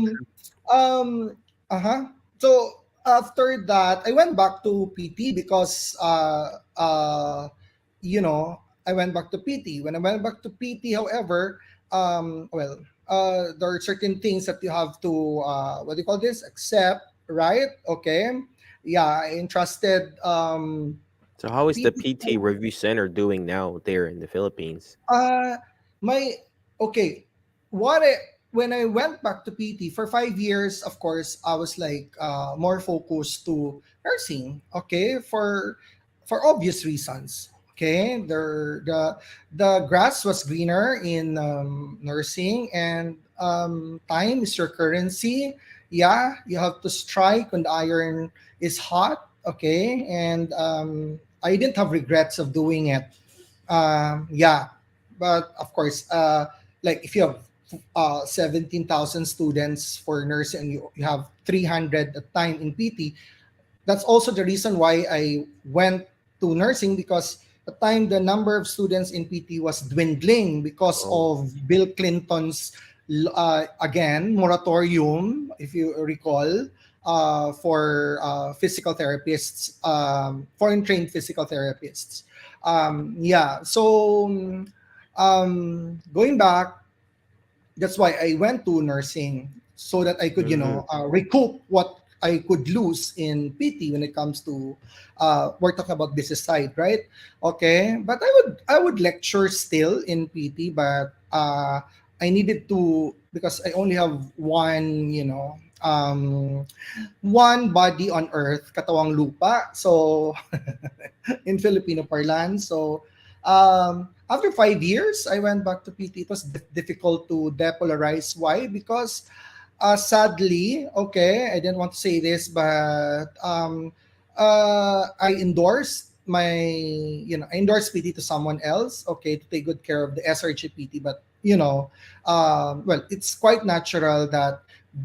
um, uh huh. So after that, I went back to PT because, you know, I went back to PT. When I went back to PT, however, well, there are certain things that you have to what do you call this? Accept, right? Okay. Yeah, I entrusted So how is the PT. PT Review Center doing now there in the Philippines? Uh, my okay. What I, when I went back to PT for 5 years, of course, I was like more focused to nursing. Okay, for obvious reasons. Okay, the grass was greener in nursing, and time is your currency. Yeah, you have to strike when the iron is hot. Okay, and I didn't have regrets of doing it. Yeah, but of course, like if you have 17,000 students for nursing and you have 300 at time in PT, that's also the reason why I went to nursing, because at the time the number of students in PT was dwindling because Oh, of Bill Clinton's again moratorium, if you recall, for physical therapists, foreign trained physical therapists. Yeah, so going back, that's why I went to nursing, so that I could, mm, recoup what I could lose in PT when it comes to we're talking about business side, right? Okay, but I would lecture still in PT, but I needed to, because I only have one, one body on earth, katawang lupa. So in Filipino parlance. So after 5 years, I went back to PT. It was difficult to depolarize. Why? Because sadly, okay, I didn't want to say this, but I endorsed I endorsed PT to someone else, okay, to take good care of the SRG PT. But well, it's quite natural that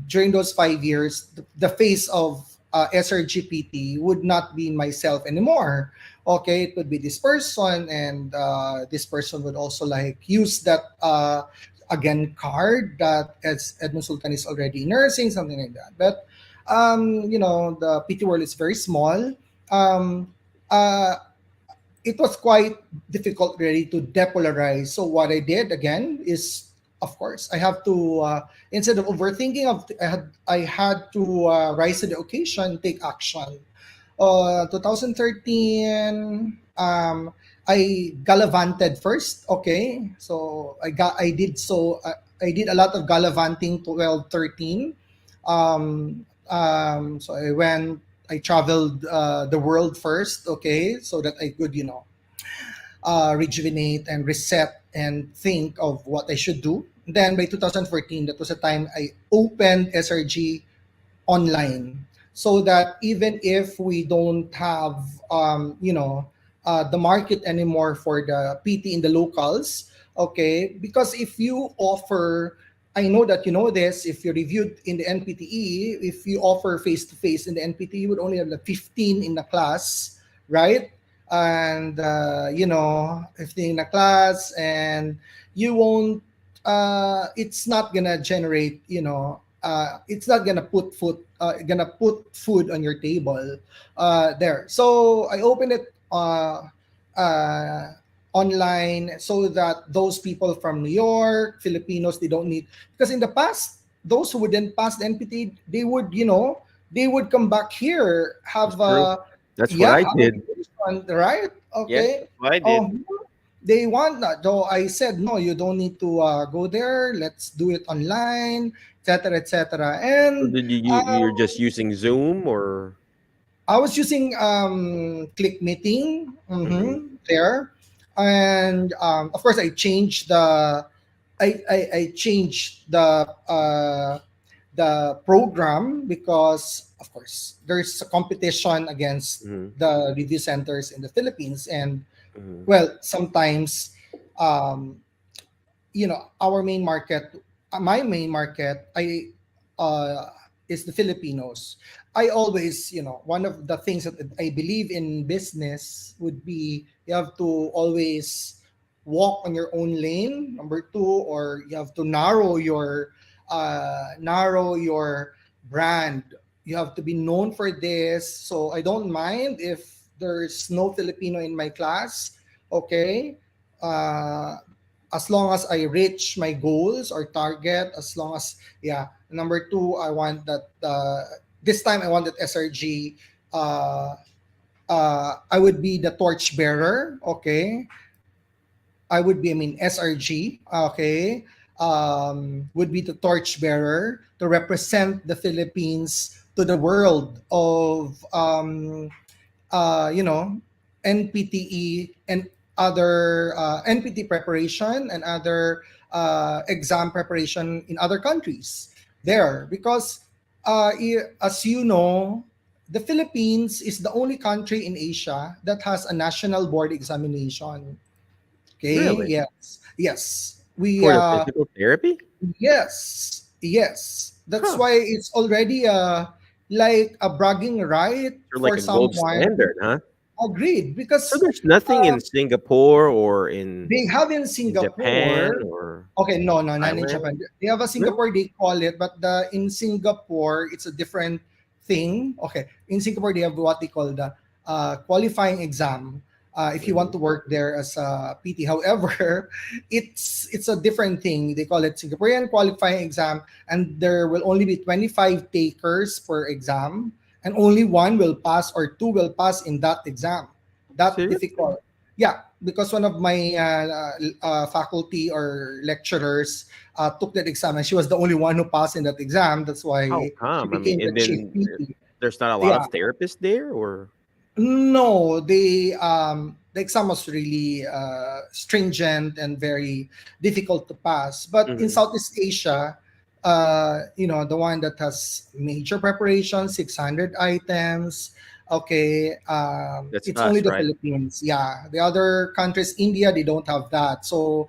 during those 5 years, the face of SRGPT would not be myself anymore. Okay, it would be this person, and this person would also like use that again card that as Edmond Sultan is already nursing, something like that. But the PT world is very small. Um, uh, it was quite difficult really to depolarize. So what I did again is, of course, I have to instead of overthinking I had to rise to the occasion, take action. 2013, I gallivanted first. Okay, so I did a lot of gallivanting 12, 13. So I traveled the world first. Okay, so that I could rejuvenate and reset and think of what I should do. Then by 2014, that was the time I opened SRG online, so that even if we don't have the market anymore for the PT in the locals, okay, because if you offer, I know that you know this, if you reviewed in the NPTE, if you offer face to face in the NPTE, you would only have like 15 in the class, right? And 15 in the class, and you won't it's not gonna generate, it's not gonna put food on your table there. So I opened it uh, online, so that those people from New York, Filipinos, they don't need, because in the past, those who wouldn't pass the NPT, they would come back here, that's have true. That's what yeah, I have a did. vacation, right? Yeah, Okay. that's what I did. Oh, they want that. Though I said no, you don't need to go there. Let's do it online, etc., etc. So And did you're um, just using Zoom or? I was using Click Meeting, Mm-hmm, there, and of course I changed the program, because of course there's a competition against mm-hmm, the review centers in the Philippines, and mm-hmm. well, sometimes um, our main market, my main market, uh is the Filipinos. I always, one of the things that I believe in business would be, you have to always walk on your own lane, number two, or you have to narrow your brand. You have to be known for this. So I don't mind if there's no Filipino in my class. Okay, uh, as long as I reach my goals or target, as long as, yeah. Number two, I want that this time I want that SRG. Uh, I would be the torch bearer. Okay, I would be, I mean, SRG. Okay, would be the torch bearer to represent the Philippines to the world of you know, NPTE and other NPT preparation and other exam preparation in other countries there, because as you know, the Philippines is the only country in Asia that has a national board examination. Okay, Really? yes, yes. We For the physical therapy? yes, yes. That's Huh. why it's already like a bragging right Or like for a gold someone. standard, huh? Agreed, So because there's nothing in Singapore or they have in in Japan Singapore. or Okay, no, no, not in Thailand? Japan. They have a No? Singapore. They call it, but the in Singapore, it's a different thing. Okay, in Singapore, they have what they call the qualifying exam. If you want Mhm. to work there as a PT, however, it's a different thing. They call it Singaporean qualifying exam, and there will only be 25 takers per exam, and only one will pass or two will pass in that exam. That Seriously? difficult. Yeah, because one of my faculty or lecturers took that exam, and she was the only one who passed in that exam. That's How why she come? I mean, became the and chief then PT. there's not a lot Yeah, of therapists there or no, the exam was really stringent and very difficult to pass. But in Mhm. Southeast Asia, you know, the one that has major preparation, 600 items. Okay, That's it's only us, the right? Philippines. Yeah, the other countries, India, they don't have that. So,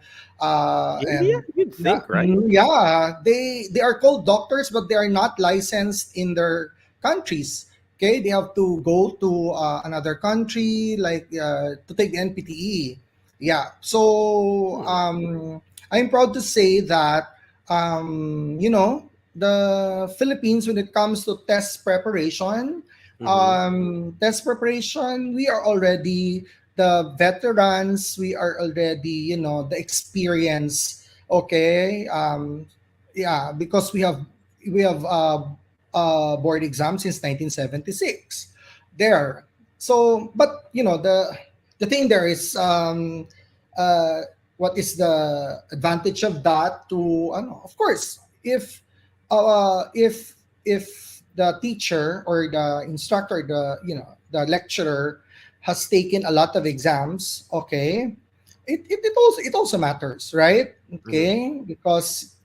India? and You'd yeah, think, right? yeah, they are called doctors, but they are not licensed in their countries. Okay, they have to go to another country, like to take the NPTE. Yeah, so Hmm. I'm proud to say that you know, the Philippines, when it comes to Mhm. test preparation, we are already the veterans. We are already, you know, the experience. Okay, yeah, because we have board exam since 1976 there. So but you know, the thing there is uh, what is the advantage of that to of course, if the teacher or the instructor, the you know, the lecturer has taken a lot of exams. Okay, it also matters, right? Mhm. Okay, because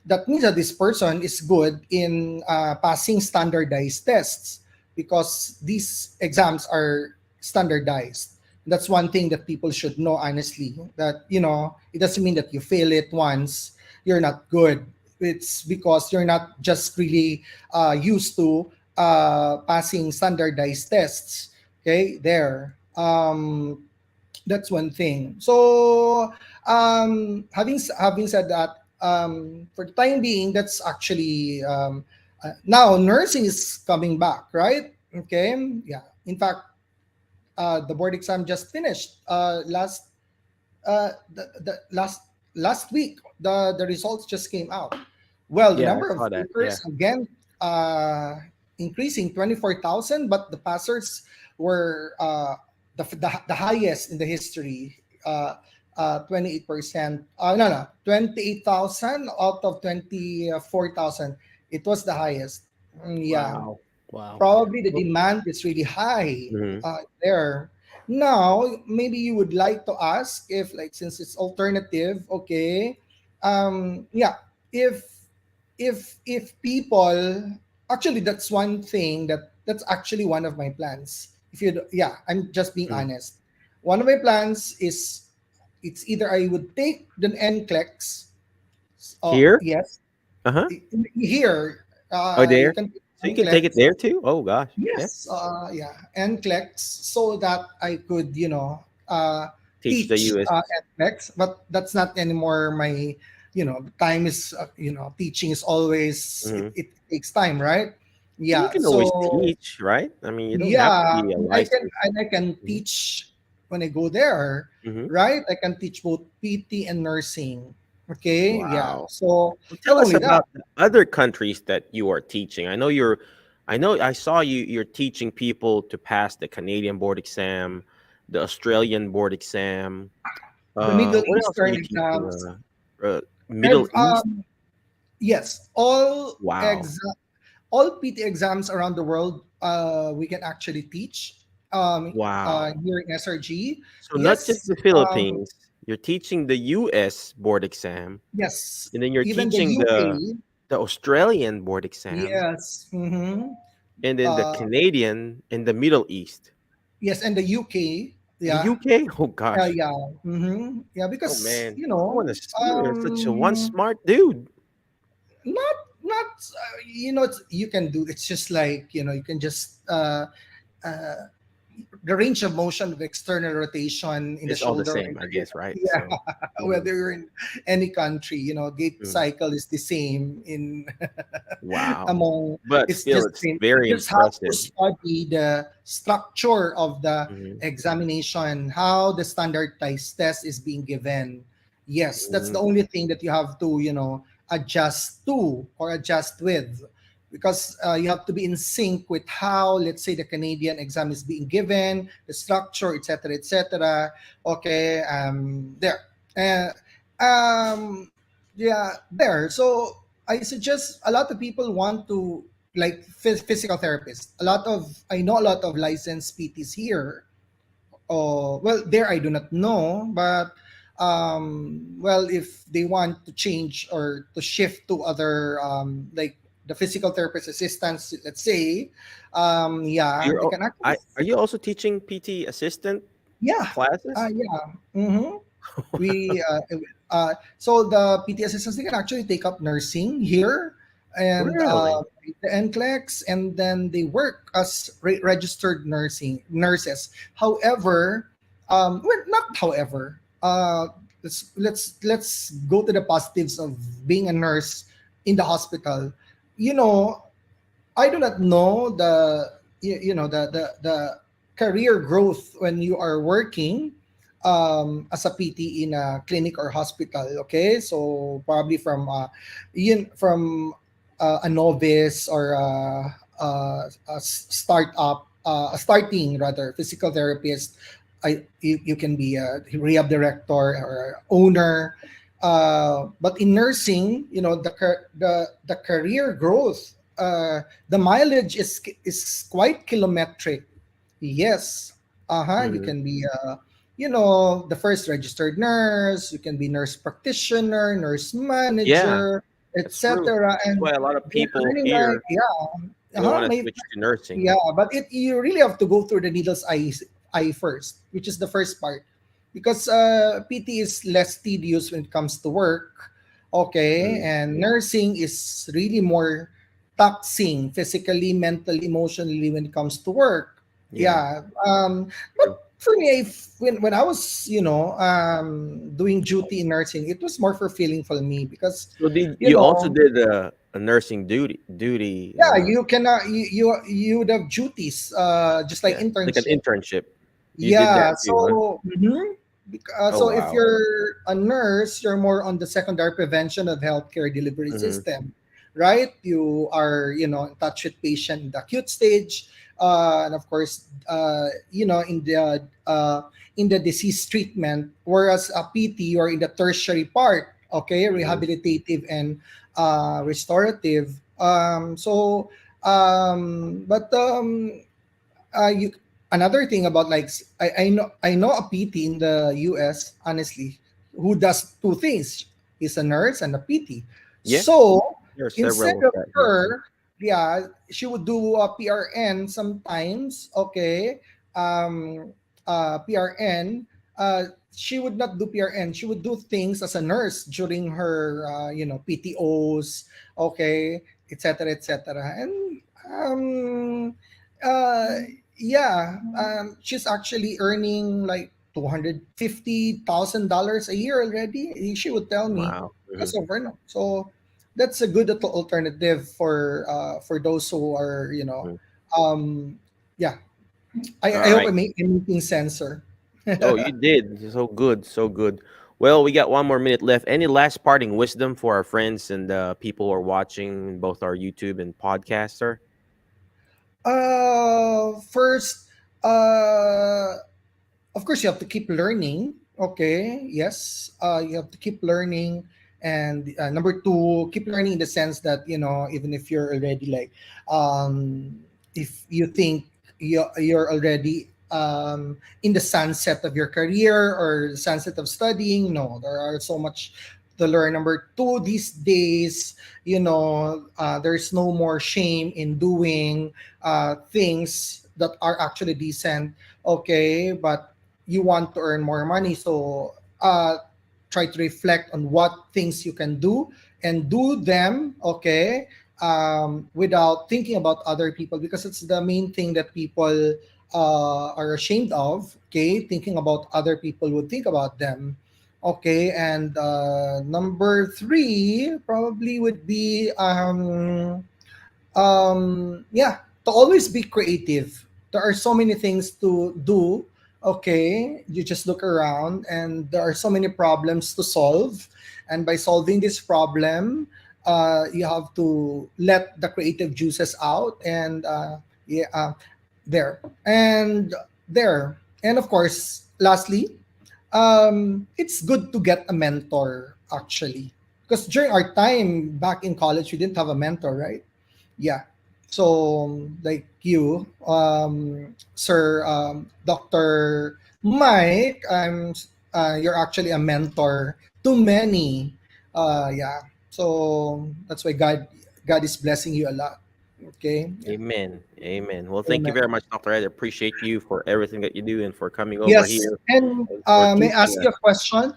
that means that this person is good in passing standardized tests, because these exams are standardized. That's one thing that people should know, honestly, that you know, it doesn't mean that you fail it once you're not good. It's because you're not just really used to passing standardized tests. Okay, there. That's one thing. So, having said that, for the time being, that's actually now nursing is coming back, right? Okay, yeah. In fact, the board exam just finished the last week. The results just came out. Well, the Yeah, I number of saw that. Yeah. takers again uh, increasing 24,000, but the passers were the highest in the history. 28%. No, no, 28,000 out of 24,000. It was the highest. Yeah, Wow. Wow. probably the Well, demand is really high mhm. there. Now, maybe you would like to ask if, like, since it's alternative, okay, yeah, if if people actually, that's one thing that's actually one of my plans. If you, yeah, I'm just being Mhm. honest. One of my plans is it's either I would take the NCLEX. Oh, Here? yes, Uh-huh. here Oh, you there? can So you can take it NCLEX. there too? Oh gosh. Yeah. Yes, yeah, NCLEX, so that I could, you know, Teach the teach US. NCLEX, but that's not anymore my, you know, time is, you know, teaching is always, Mhm. it takes time, right? Well, you Yeah, can always so teach, right? I mean, you don't have to yeah, be a I can licensed. and I can Mhm. teach when I go there, Hmm. right? I can teach both PT and nursing. Okay, yeah. Wow. So Well, not tell us only that, about the other countries that you are teaching. I know I saw you're teaching people to pass the Canadian board exam, the Australian board exam. the Middle What else are Eastern you teaching? exams, Middle East? yes, Wow. all PT exams around the world, we can actually teach Wow. here in SRG. So not just Yes, the Philippines, you're teaching the US board exam, yes, and then you're even the teaching UK. the Australian board exam, Yes, and then the uh, Canadian and the Middle East. yes, and the UK. The Yeah, UK? Oh gosh. yeah, yeah. Oh Because man. You're such a one um, smart dude. not you can do. It's just like you can just uh, the range of motion of external rotation in the It's all the shoulder and same, I guess, right? yeah, So mhm, whether you're in any country, gait mhm. cycle is the same in Wow. among But it's still just it's same. You very just have to impressive. study the structure of the Mhm, examination, how the standardized test is being given. Yes, that's the mhm. only thing that you have to adjust to or adjust with, because you have to be in sync with how, let's say, the Canadian exam is being given, the structure, etc., etc. Okay, there, uh, um, yeah, there. So I suggest a lot of people want to like physical therapists. I know a lot of licensed PTs here. Oh, well, there I do not know, but well, if they want to change or to shift to other like the physical therapist assistants, let's say, yeah, You're they al- can actually, are you also teaching PT assistant yeah, classes? yeah. We so the PT assistants, they can actually take up nursing here and Really? the NCLEX, and then they work as registered nurses. However, well, not however. Let's go to the positives of being a nurse in the hospital. You know, I do not know the career growth when you are working as a PT in a clinic or hospital. Okay, so probably from a novice or a startup, a starting rather physical therapist. You can be a rehab director or owner. But in nursing, the career growth, the mileage is quite kilometric. Yes. Uh-huh. You Mhm. can be the first registered nurse, you can be nurse practitioner, nurse Yeah, manager, that's true. etc. That's And why a lot of they're people earning like, here yeah. they Uh-huh. want to switch to nursing. Yeah, but you really have to go through the needle's eye first, which is the first part. Because PT is less tedious when it comes to work. Okay, Mhm. and nursing is really more taxing physically, mentally, emotionally when it comes to work. Yeah. Yeah. True. But for me, when I was, doing duty in nursing, it was more fulfilling for me because, So did you you also know, did a nursing duty? yeah, you cannot, you would have duties, just like Yeah, like an internship. internship. You did that Yeah, too, huh? so Oh so if wow. you're a nurse, you're more on the secondary prevention of healthcare delivery Hmm. system, right? You are, in touch with patient in the acute stage, and of course, in the disease treatment. Whereas a PT, you're in the tertiary part, okay, Hmm. rehabilitative and restorative. But you another thing about like I know a PT in the US, honestly, who does two things. He's a nurse and a PT. Yeah, So there are instead several of of that here. her, yeah, she would do a PRN sometimes. Okay, PRN. She would not do PRN. She would do things as a nurse during her, PTOs. Okay, etc. etc. And uh, yeah, she's actually earning like $250,000 a year already. She would tell me Wow. Hmm. because of her. No. So that's a good alternative for those who are, Hmm. um, yeah. I All hope right. I'm making sense, sir. Oh, you did. So good. So good. Well, we got 1 more minute left. Any last parting wisdom for our friends and people who are watching both our YouTube and podcast, sir? First, uh, of course, you have to keep learning. Okay, yes, you have to keep learning. And number two, keep learning in the sense that, even if you're already like, um, if you think you're already in the sunset of your career or the sunset of studying, no, there are so much to learn. Number two, these days, there's no more shame in doing things that are actually decent. Okay, but you want to earn more money, so try to reflect on what things you can do and do them. Okay, without thinking about other people, because it's the main thing that people are ashamed of. Okay, thinking about other people would think about them. Okay, and number three probably would be yeah, to always be creative. There are so many things to do. Okay, you just look around and there are so many problems to solve, and by solving this problem, you have to let the creative juices out. And yeah, there and there. And of course, lastly, it's good to get a mentor, actually, because during our time back in college we didn't have a mentor, right? Yeah. So, like you, Sir, Dr. Mike, you're actually a mentor to many. Yeah. So that's why God is blessing you a lot. Okay. Yeah. Amen. Amen. Well, thank you Amen. very much, Dr. Ed. I appreciate you for everything that you do and for coming over Yes, here and and for may I teaching ask us. you a question?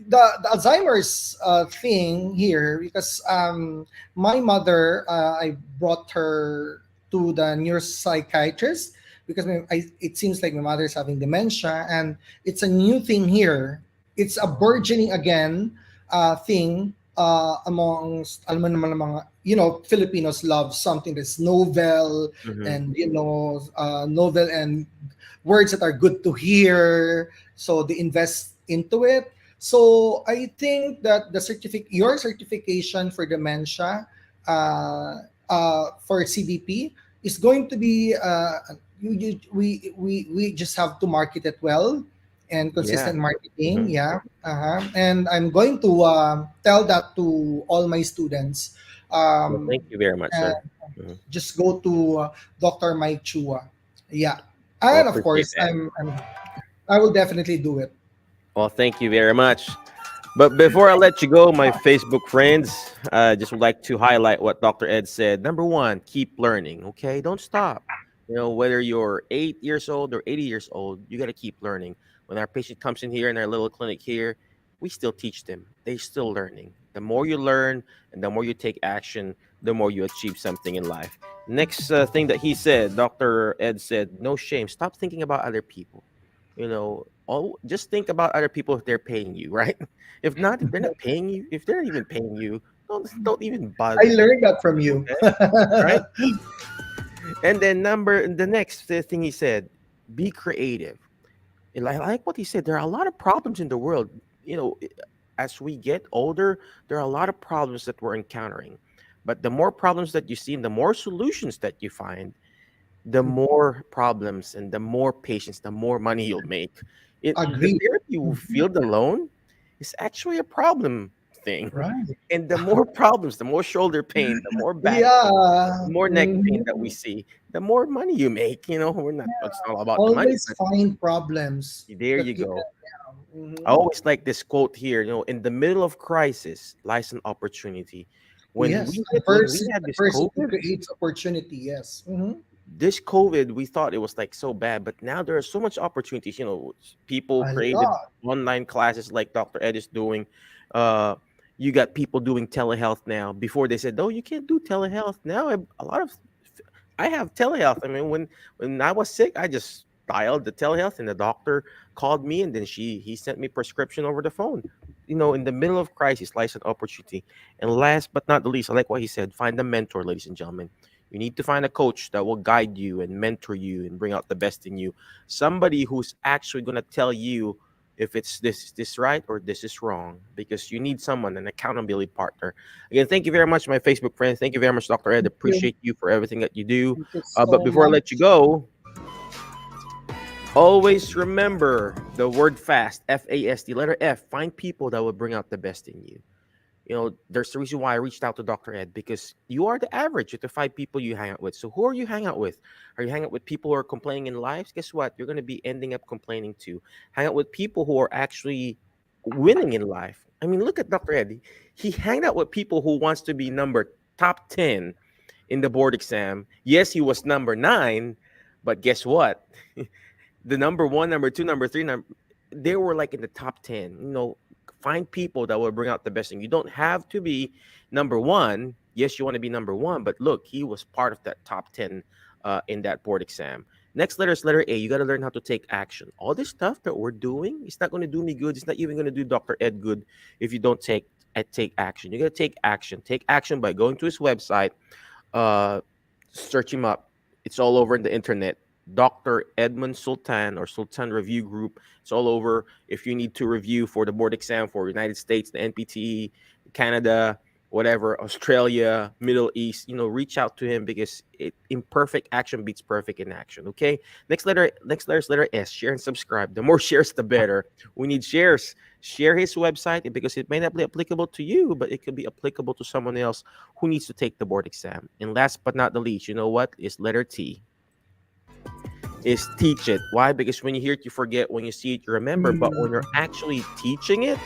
The Alzheimer's thing here, because my mother, I brought her to the neuropsychiatrist because it seems like my mother is having dementia, and it's a new thing here. It's a burgeoning again thing amongst alam mo naman ng mga, Filipinos love something that's novel, Hmm. and novel and words that are good to hear, so they invest into it. So I think that your certification for dementia, for CDP, is going to be we just have to market it well, and Yeah. consistent marketing. Hmm. Yeah. And I'm going to tell that to all my students. Well, um, thank you very much, and sir. Hmm. just go to Dr. Mike Chua. Yeah. Well, And of appreciate course, that. I will definitely do it. Well, thank you very much. But before I let you go, my Facebook friends, I just would like to highlight what Dr. Ed said. Number one, keep learning. Okay, don't stop. Whether you're 8 years old or 80 years old, you got to keep learning. When our patient comes in here in our little clinic here, we still teach them. They're still learning. The more you learn and the more you take action, the more you achieve something in life. Next thing that he said, Dr. Ed said, no shame. Stop thinking about other people. Just think about other people if they're paying you, right? If not, if they're not paying you, if they're not even paying you, don't even bother I to think learned that about from it, you. okay? Right? And then the next thing he said, be creative. And I like what he said. There are a lot of problems in the world. As we get older, there are a lot of problems that we're encountering. But the more problems that you see and the more solutions that you find, the more problems and the more patients, the more money you'll make. The Agree. fear you feel alone is actually a problem thing. Right. And the more problems, the more shoulder pain, the more back pain, the Yeah. more neck pain that we Mhm. see, the more money you make. We're not, it's not all about the money, Always but find problems there that you you go. can. I always like this quote here, in the middle of crisis lies an opportunity. Yes. When we had this Adversity COVID, creates opportunity. Yes. we thought it was like so bad, but now there are so much opportunities. People A created lot. online classes like Dr. Ed is doing. Uh, you got people doing telehealth now. Before they said, "No, you can't do telehealth." Now a lot of I have telehealth. I mean, when I was sick, I just dialed the telehealth, and the doctor called me, and then he sent me prescription over the phone. In the middle of crisis lies an opportunity. And last but not the least, I like what he said: find a mentor, ladies and gentlemen. You need to find a coach that will guide you and mentor you and bring out the best in you. Somebody who's actually going to tell you if it's this right or this is wrong, because you need someone, an accountability partner. Again, thank you very much, my Facebook friends. Thank you very much, Dr. Ed. Thank you. Appreciate you for everything that you do. Thank you But so before I much. let you go, always remember the word fast, FAST, letter F. Find people that will bring out the best in you. There's the reason why I reached out to Dr. Ed, because you are the average of the 5 people you hang out with. So who are you hang out with? Are you hanging out with people who are complaining in lives? Guess what? You're going to be ending up complaining too. Hang out with people who are actually winning in life. I mean, look at Dr. Ed. He hanged out with people who wants to be number top 10 in the board exam. Yes, he was number 9, but guess what? The number 1, number 2, number 3, they were like in the top 10. Find people that will bring out the best thing. You don't have to be number 1. Yes, you want to be number 1, but look, he was part of that top 10 in that board exam. Next letter is letter A. You got to learn how to take action. All this stuff that we're doing, it's not going to do me good. It's not even going to do Dr. Ed good if you don't take action. You got to take action. Take action by going to his website, search him up. It's all over the internet. Dr. Edmond Sultan or Sultan Review Group. It's all over. If you need to review for the board exam for United States, the NPTE, Canada, whatever, Australia, Middle East, reach out to him, because imperfect action beats perfect in action. Okay. Next letter is letter S. Share and subscribe. The more shares, the better. We need shares. Share his website, because it may not be applicable to you, but it could be applicable to someone else who needs to take the board exam. And last but not the least, you know what? Is letter T. Is teach it. Why? Because when you hear it, you forget. When you see it, you remember. But when you're actually teaching it,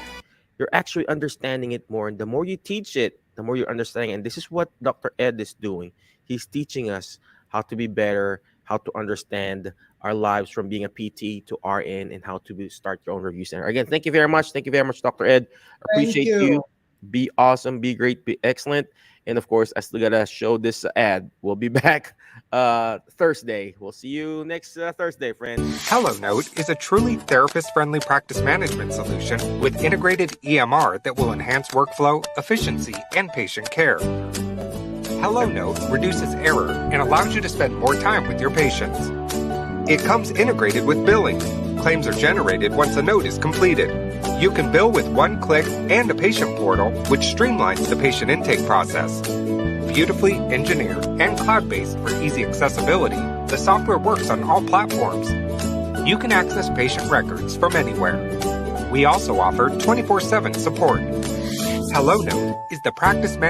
you're actually understanding it more. And the more you teach it, the more you're understanding. And this is what Dr. Ed is doing. He's teaching us how to be better, how to understand our lives from being a PT to RN, and how to start your own review center. Again, thank you very much. Thank you very much, Dr. Ed. Thank Appreciate you. you. Be awesome, be great, be excellent. And of course, I still gotta show this ad. We'll be back Thursday. We'll see you next Thursday, friends. HelloNote is a truly therapist-friendly practice management solution with integrated EMR that will enhance workflow, efficiency, and patient care. HelloNote reduces error and allows you to spend more time with your patients. It comes integrated with billing. Claims are generated once a note is completed. You can bill with one click and a patient portal, which streamlines the patient intake process. Beautifully engineered and cloud-based for easy accessibility, the software works on all platforms. You can access patient records from anywhere. We also offer 24/7 support. HelloNote is the practice